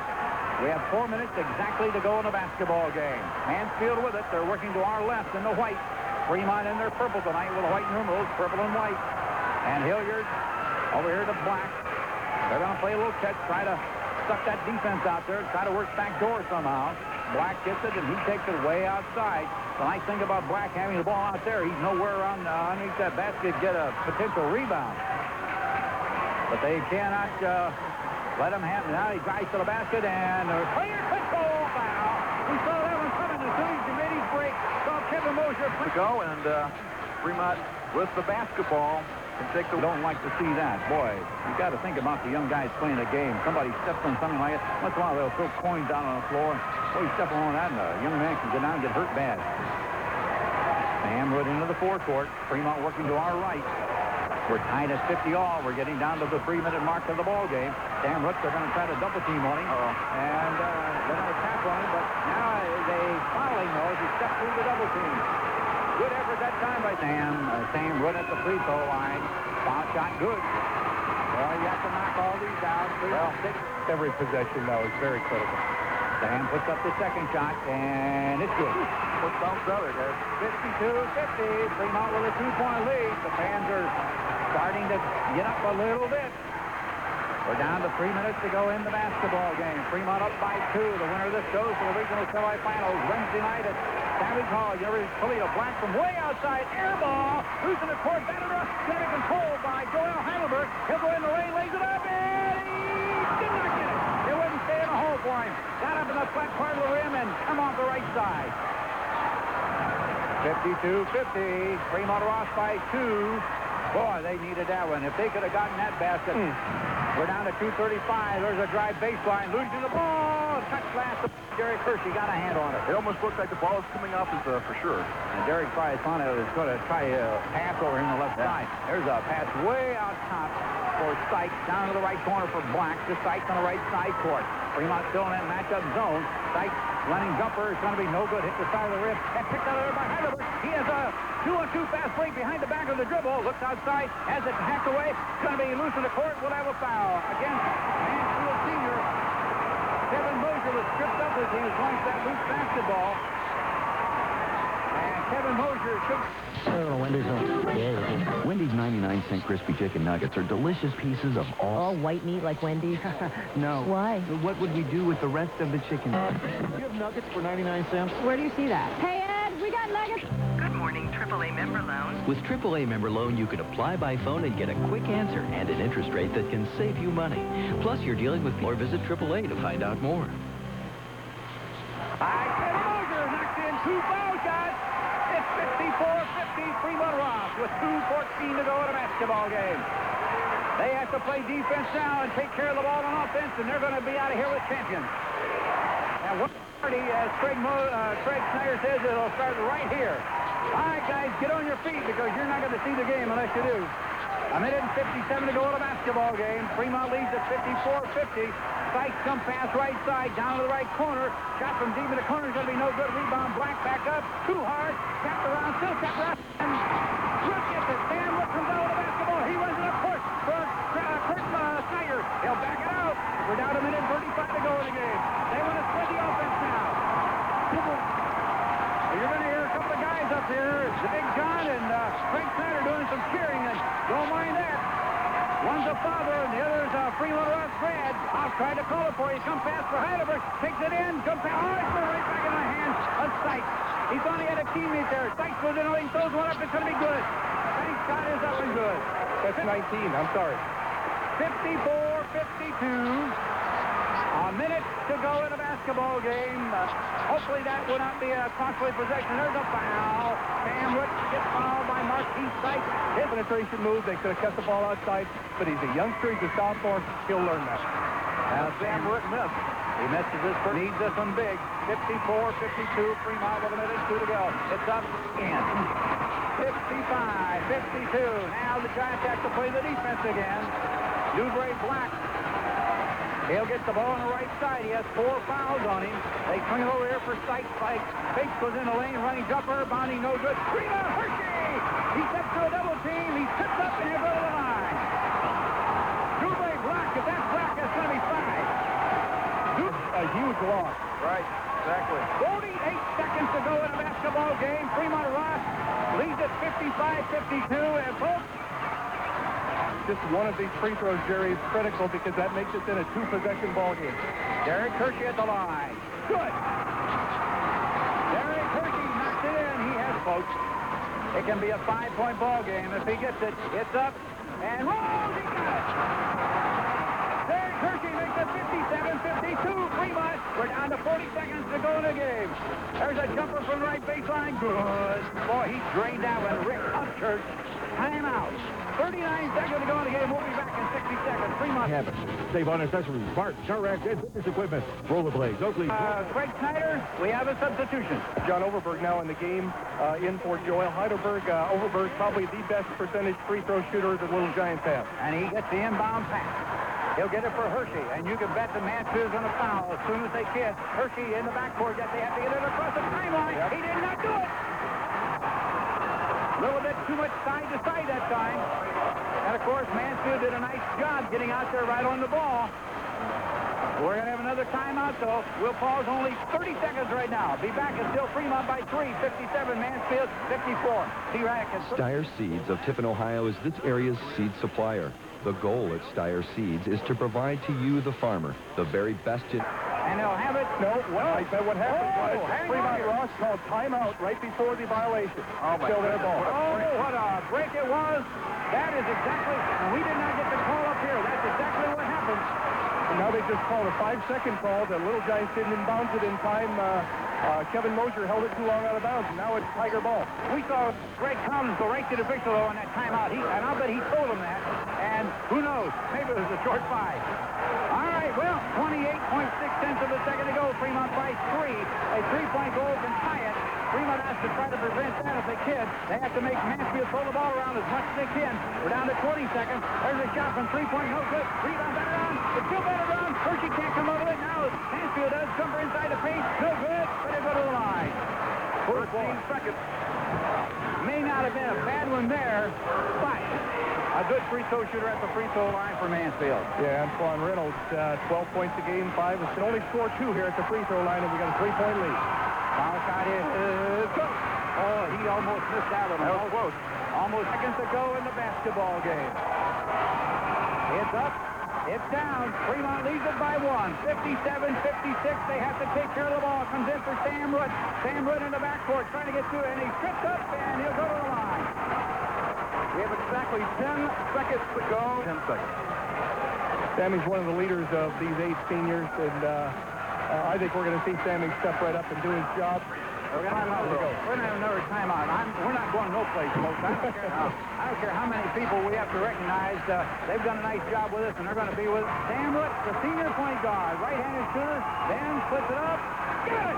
We have 4 minutes exactly to go in the basketball game. Mansfield with it. They're working to our left in the white. Fremont in their purple tonight with the white numerals, purple and white. And Hilliard over here to Black. They're going to play a little catch, try to suck that defense out there, try to work back door somehow. Black gets it, and he takes it way outside. The nice thing about Black having the ball out there, he's nowhere underneath that basket get a potential rebound. But they cannot let him have it. Now he drives to the basket, and the player quick goal foul. We saw that one coming as soon as he made his break. Saw Kevin Mosier go, and Fremont with the basketball. We don't like to see that. Boy, you got to think about the young guys playing the game. Somebody steps on something like it. Once in a while, they'll throw coins down on the floor. Boy, you step on that, and a young man can get down and get hurt bad. Sam Root into the forecourt. Fremont working to our right. We're tied at 50 all. We're getting down to the 3-minute mark of the ball game. Sam Rooks are going to try to double team on him. And they're going to tap on him, but now they fouling though as he steps through the double team. Good effort that time by Sam. Sam Root at the free throw line. Foul shot good. Well, you have to knock all these down. Every possession now is very critical. Sam puts up the second shot, and it's good. First bounce better, guys. 52-50. Fremont with a 2-point lead. The fans are starting to get up a little bit. We're down to 3 minutes to go in the basketball game. Fremont up by 2. The winner of this goes to the regional semifinals Wednesday night at Savage Hall. Toledo. Black from way outside. Air ball. Losing the court. Batted up. Got it controlled by Joel Heidelberg. He'll go in the lane. Lays it up. And he did not get it. It wouldn't stay in the hole for him. Got up in the flat part of the rim and come off the right side. 52-50. Fremont Ross by 2. Boy, they needed that one. If they could have gotten that basket. We're down to 2:35. There's a drive baseline. Losing the ball. Touch last. Derek Hershey got a hand on it. It almost looked like the ball was coming off for sure. And Derek Friasano is going to try a pass over here on the left side. There's a pass way out top for Sykes. Down to the right corner for Black. To Sykes on the right side court. Fremont still in that matchup zone. Sykes running jumper is going to be no good. Hit the side of the rim. And picked out of there by Heidelberg. He has a 2-on-2 fast break behind the back of the dribble. Looks outside. Has it hacked away. It's going to be loose in the court. We'll have a foul against Mansfield senior. Kevin Mosier was stripped up as he was going to that loose basketball. And Kevin Mosier should... Wendy's 99-cent crispy chicken nuggets are delicious pieces of all white meat like Wendy's? No. Why? What would we do with the rest of the chicken? You have nuggets for 99 cents? Where do you see that? Hey, Ed, we got nuggets. Good morning, AAA member loan. With AAA member loan, you can apply by phone and get a quick answer and an interest rate that can save you money. Plus, you're dealing with more. Visit AAA to find out more. Kevin Mosier knocks in 2 foul shots. It's 54-50 Fremont Ross with 2:14 to go in a basketball game. They have to play defense now and take care of the ball on offense, and they're going to be out of here with champions. And what party, as Craig Snyder says, it'll start right here. All right, guys, get on your feet because you're not going to see the game unless you do. A minute and 57 to go in a basketball game. Fremont leads at 54-50. Sykes jump pass right side, down to the right corner. Shot from deep in the corner is going to be no good. Rebound, Black back up. Too hard. Tapped around, still tapped around. And Rook gets it. Sam Rook comes out of the basketball. He runs it up court for Kurt Snyder. He'll back it out. We're down to a minute and 35 to go in the game. They want to spread the offense now. You're going to hear a couple of guys up here. Big John and Craig Snyder doing some cheering, and don't mind that. One's a father, and the other's Fremont Ross Brad. I'll try to call it for you. Come pass for Heidelberg. Takes it in. Come pass. Oh, it's going right back in the hands of Sykes. He thought he had a teammate there. Sykes was in. He throws one up. It's going to be good. Sykes' shot is up and good. That's 19. I'm sorry. 54-52. A minute to go in a basketball game. Hopefully that will not be a costly possession. There's a foul. Sam Root gets fouled by Marquis Sykes. His penetration move, they could have kept the ball outside, but he's a youngster, he's a sophomore. He'll learn that. Now Sam Root missed. He misses this first. Needs this one big. 54-52. Fremont with a minute and 2 to go. It's up again. 55-52. Now the Giants have to play the defense again. Dewberry Black. He'll get the ball on the right side. He has 4 fouls on him. They swing it over here for Sykes. Bates goes in the lane, running jumper, bounding no good. Fremont Hershey! He steps to a double team. He trips up and he'll go to the line. Dewberry Black. If that's Black, that's going to be 5. A huge loss. Right, exactly. 48 seconds to go in a basketball game. Fremont Ross leads at 55-52. And folks, just one of these free throws, Jerry, is critical because that makes it in a 2-possession ball game. Derek Hershey at the line. Good. Derek Hershey knocks it in. He has, folks. It can be a 5-point ball game. If he gets it, it's up and rolls. He got it. Derek Hershey makes it 57-52. Fremont. We're down to 40 seconds to go in the game. There's a jumper from the right baseline. Good. Boy, he drained that one. Rick Upchurch timeout. 39 seconds to go in the game. We'll be back in 60 seconds. Fremont. Save on accessories, parts, shower racks, and fitness equipment. Rollerblades, Oakley. Craig Snyder, we have a substitution. John Overberg now in the game in for Joel Heidelberg. Overberg probably the best percentage free throw shooter the Little Giants have. And he gets the inbound pass. He'll get it for Hershey, and you can bet the Mansfield's going to foul as soon as they can. Hershey in the backcourt, yet they have to get it across the timeline. He did not do it. A little bit too much side to side that time. And, of course, Mansfield did a nice job getting out there right on the ball. We're going to have another timeout, though. We'll pause only 30 seconds right now. Be back until Fremont by 3, 57, Mansfield 54. T-Rack and Steyr Seeds of Tiffin, Ohio is this area's seed supplier. The goal at Steyr Seeds is to provide to you, the farmer, the very best in... And they'll have it. No, I said what happened was Fremont Ross called timeout right before the violation. Oh, my Still their goodness. ball. Oh, what a break it was. That is exactly, and we did not get the call up here. That's exactly what happened. And now they just called a 5-second call. The Little Giants didn't inbound it in time. Kevin Mosier held it too long out of bounds, and now it's Tiger ball. We saw Greg Collins go right to the official, though, on that timeout. And I'll bet he told him that. And who knows? Maybe it was a short 5. All right, well, 28.6 tenths of a second to go. Fremont by 3. A three-point goal can tie it. Fremont has to try to prevent that if they can. They have to make Mansfield throw the ball around as much as they can. We're down to 20 seconds. There's a shot from three-point, no good. Rebound better on. It's still better on. Hershey can't come over it now. Mansfield does. Jumper inside the paint. No good, but they go to the line. 14 seconds. May not have been a bad one there, but a good free throw shooter at the free throw line for Mansfield. Yeah, Antoine Reynolds, 12 points a game, 5. It's only score 2 here at the free throw line, and we got a 3-point lead. Foul shot is good. Oh, he almost missed that one. That was close. Almost seconds to go in the basketball game. It's up. It's down. Fremont leads it by 1. 57-56. They have to take care of the ball. Comes in for Sam Root. Sam Root in the backcourt trying to get to it, and he trips up, and he'll go to the line. We have exactly 10 seconds to go. 10 seconds. Sammy's one of the leaders of these 8 seniors, and I think we're going to see Sammy step right up and do his job. We're going to have another timeout. We're not going no place, folks. I don't care how many people we have to recognize. They've done a nice job with us, and they're going to be with us. Sam Root, the senior point guard, right-handed shooter, then splits it up. Good!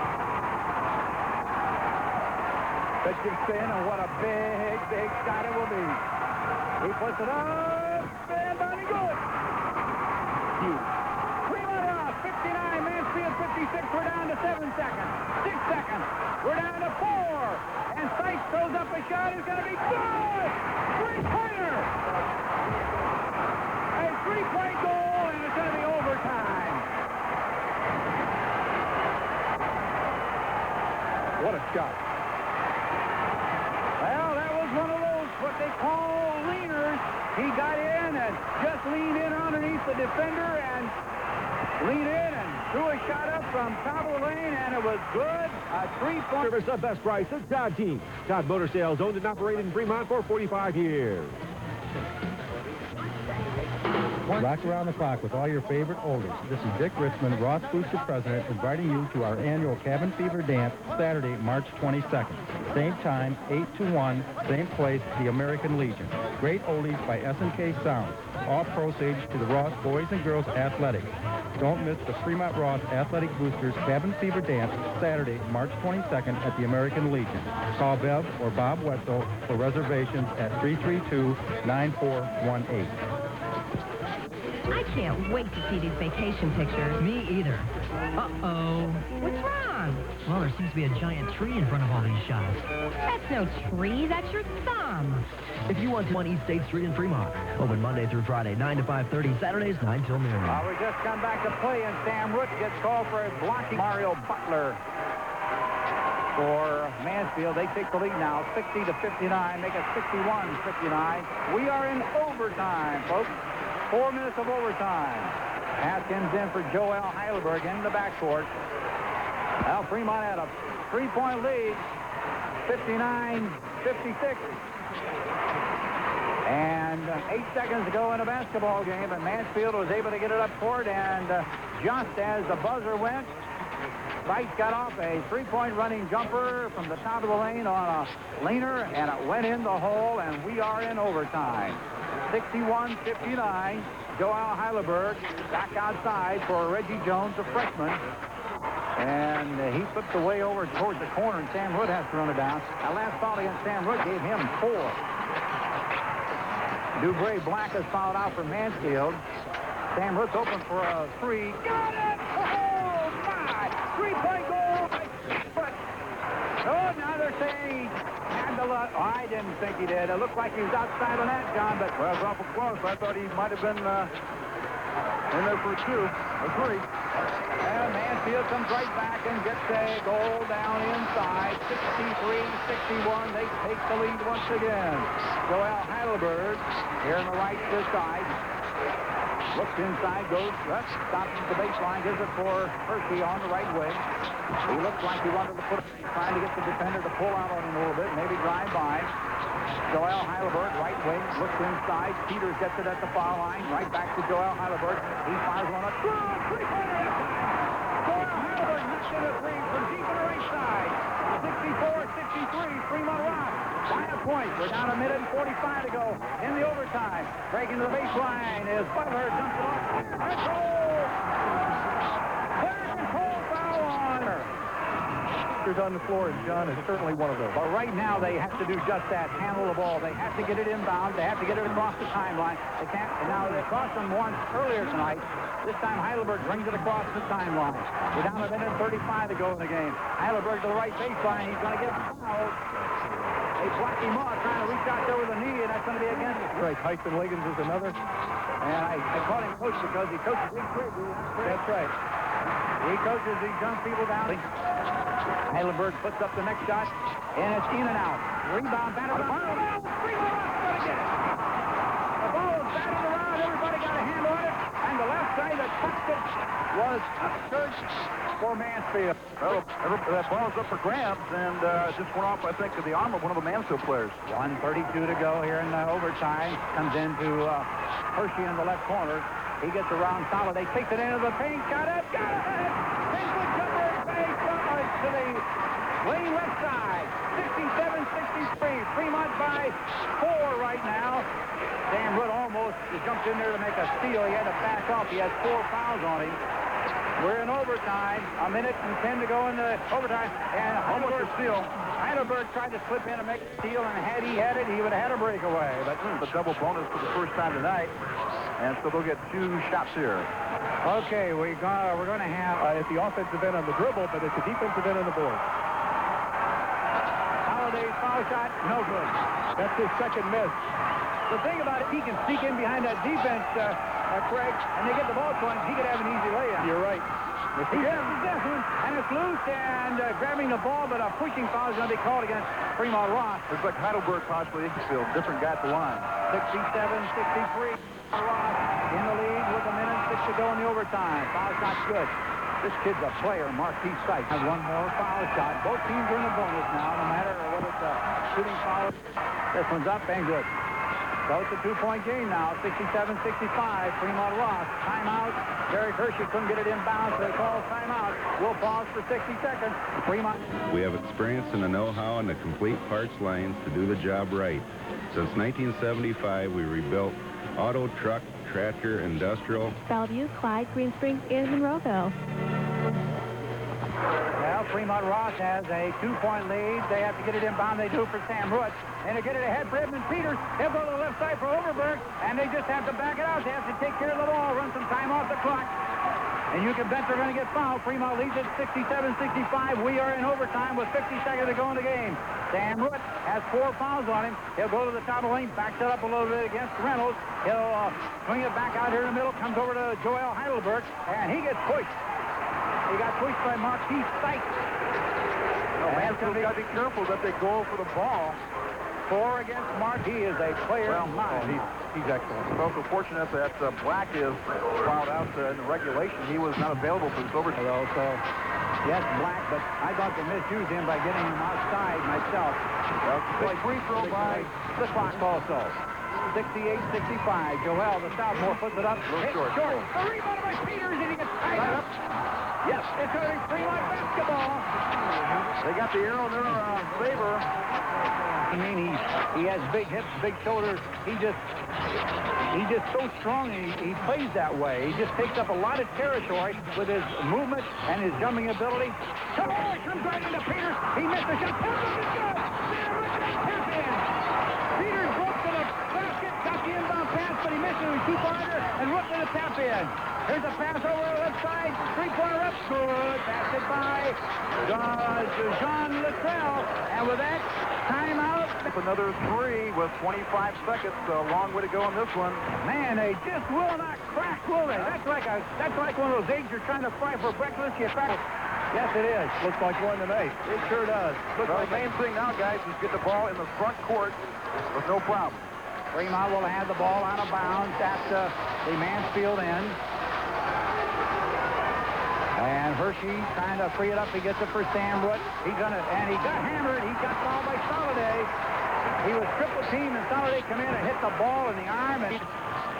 That gets in, and what a big, big shot it will be. He puts it up, and down he goes. Fremont off, 59, Mansfield 56. We're down to 7 seconds. 6 seconds. We're down to 4. And Sykes throws up a shot. It's going to be good. Three-pointer. A three-point goal, and it's going to be overtime. What a shot. Well, that was one of those, what they call leaners. He got in and just leaned in underneath the defender and leaned in and threw a shot up from top of the lane, and it was good. A three-point. Service of best price at Todd Team. Todd Motor Sales, owned and operated in Fremont for 45 years. Rock around the clock with all your favorite oldies. This is Dick Richmond, Ross Booster President, inviting you to our annual Cabin Fever Dance, Saturday, March 22nd. Same time, 8 to 1, same place, the American Legion. Great oldies by S&K Sound. All proceeds to the Ross Boys and Girls Athletics. Don't miss the Fremont Ross Athletic Boosters Cabin Fever Dance, Saturday, March 22nd at the American Legion. Call Bev or Bob Wetzel for reservations at 332-9418. I can't wait to see these vacation pictures. Me either. Uh-oh. What's wrong? Well, there seems to be a giant tree in front of all these shots. That's no tree. That's your thumb. If you want to, on East State Street in Fremont. Open Monday through Friday, 9 to 5:30. Saturdays, 9 till noon. We just come back to play, and Sam Root gets called for a blocking. Mario Butler for Mansfield. They take the lead now, 60 to 59. Make it 61-59. We are in overtime, folks. 4 minutes of overtime. Atkins in for Joel Heidelberg in the backcourt. Well, Fremont had a 3-point lead, 59-56. And 8 seconds to go in a basketball game, and Mansfield was able to get it up court, and just as the buzzer went, Price got off a three-point running jumper from the top of the lane on a leaner, and it went in the hole, and we are in overtime. 61-59. Joel Heidelberg back outside for Reggie Jones, a freshman. And he flipped the way over towards the corner, and Sam Root has to run it down. That last foul against Sam Root gave him 4. Dubray Black has fouled out for Mansfield. Sam Root's open for a 3. Got it! Oh, my! 3-point goal! Oh, now they're saying he had the luck. Oh, I didn't think he did. It looked like he was outside of that, John, but... Well, it was awful close. I thought he might have been in there for a 2, a 3. And Mansfield comes right back and gets a goal down inside. 63-61. They take the lead once again. Joel Heidelberg here on the right side. Looks inside, goes left, stops at the baseline, gives it for Hershey on the right wing. He looks like he wanted to put it, trying to get the defender to pull out on him a little bit, maybe drive by. Joel Heidelberg, right wing, looks inside. Peters gets it at the foul line, right back to Joel Heidelberg. He fires one up. Three-pointer! Joel Heidelberg knocks in a 3 from deep in the right side. 64-63, Fremont Rock. By a point. We're down a minute and 45 to go in the overtime. Breaking to the baseline is Butler. Dumps it off. That's goal! Clear control foul on her. On the floor, and John is certainly one of those. But right now, they have to do just that, handle the ball. They have to get it inbound. They have to get it across the timeline. They can't. And now, they crossed them once earlier tonight. This time, Heidelberg brings it across the timeline. We're down a minute and 35 to go in the game. Heidelberg to the right baseline. He's going to get fouled. They block him off, trying to reach out there with a knee, and that's going to be against us. Right, Tyson Liggins is another. And I call him coach because he coaches these kids. That's right. He coaches these young people down. Heidelberg puts up the next shot, and it's in and out. Rebound, batted around. Fremont's going to get it. The ball was batted around. Everybody got a hand on it. And the left side that touched it was a search for Mansfield. Well, that ball's up for grabs, and just went off, I think, to the arm of one of the Mansfield players. 1:32 to go here in overtime. Comes into Hershey in the left corner. He gets around solid. They takes it into the paint. Got it! Got it! 10-foot jumper base to the lane left side. 67-63. Fremont by 4 right now. Sam Root almost jumped in there to make a steal. He had to back off. He has 4 fouls on him. We're in overtime. A minute and 10 to go in the overtime. And almost a steal. Heidelberg tried to slip in and make a steal, and had he had it, he would have had a breakaway. But the double bonus for the first time tonight. And so they'll get 2 shots here. Okay, we're going to have... At the offensive end on the dribble, but at the defensive end on the board. Holliday's foul shot, no good. That's his second miss. The thing about it, he can sneak in behind that defense, Craig, and they get the ball to him. He could have an easy layup. You're right. He gets this one, and it's loose, and grabbing the ball, but a pushing foul is going to be called against Fremont Ross. Looks like Heidelberg possibly Eaglesfield. Different guy at the line. 67-63. Ross in the lead with a minute and 6 to go in the overtime. Foul shot's good. This kid's a player, Marquis Sykes. Has one more foul shot. Both teams are in the bonus now, no matter whether it's a shooting foul. This one's up and good. So it's a 2-point game now, 67-65. Fremont Ross. Timeout. Derek Hershey couldn't get it inbound, so they call timeout. We'll pause for 60 seconds. Fremont. We have experience and the know-how and the complete parts lines to do the job right. Since 1975, we rebuilt auto, truck, tractor, industrial. Bellevue, Clyde, Green Springs, and Monroeville. Well, Fremont Ross has a 2-point lead. They have to get it inbound. They do for Sam Root. And to get it ahead for Edmund Peters. He'll go to the left side for Overberg. And they just have to back it out. They have to take care of the ball, run some time off the clock. And you can bet they're going to get fouled. Fremont leads at 67-65. We are in overtime with 50 seconds to go in the game. Sam Root has 4 fouls on him. He'll go to the top of the lane, backs it up a little bit against Reynolds. He'll swing it back out here in the middle, comes over to Joel Heidelberg, and he gets pushed. He got pushed by Marquis Sykes. Mansfield's got to be careful that they go for the ball. 4 against Mark. He is a player of mine. He's excellent. It's also fortunate that Black is fouled out in the regulation. He was not available for this overtime. So, yes, Black, but I thought they misused him by getting him outside myself. Big free throw by the clock also. 68-65. Joel, the sophomore, puts it up. A little short. A rebound by Peters, and he gets tied up. Yes, it's going to be Fremont basketball. They got the arrow in their favor. I mean, he has big hips, big shoulders. He's just so strong, and he plays that way. He just takes up a lot of territory with his movement and his jumping ability. Oh, it comes right into Peters. He missed the shot. Peters is good. There, look at that tap in. Peters broke to the basket, got the inbound pass, but he missed it with a two-pointer and looked at the tap in. Here's a pass over the left side. Three-pointer up. Good. Passed it by Jean Luttrell. And with that, timeout. Another three with 25 seconds. A long way to go on this one. Man, they just will not crack, will they? That's like one of those eggs you're trying to fry for breakfast. You crack. Yes, it is. Looks like one tonight. It sure does. Well, the main thing now, guys, is get the ball in the front court with no problem. Fremont will have the ball out of bounds at the Mansfield end. And Hershey trying to free it up. He gets it for Sandwood. And he got hammered. He got fouled by Soliday. He was triple teamed, and Soliday come in and hit the ball in the arm. And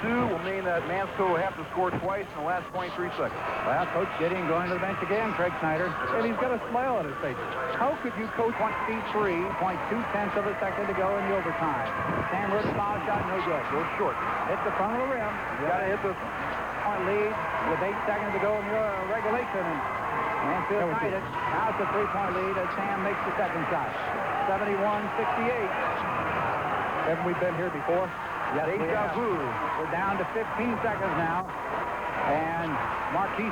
two will mean that Mansfield will have to score twice in the last 23 seconds. Well, Coach Gideon going to the bench again, Craig Snyder. And he's got a smile on his face. How could you coach 23.2 of a second to go in the overtime? Sandwood's foul shot, no good. Goes short. Hit the front of the rim. You got to hit this one. Point lead with 8 seconds to go in the regulation, and Mansfield tied it. Now it's a 3-point lead as Sam makes the second shot. 71-68. Haven't we been here before? Yes, we have. We're down to 15 seconds now, and Marquise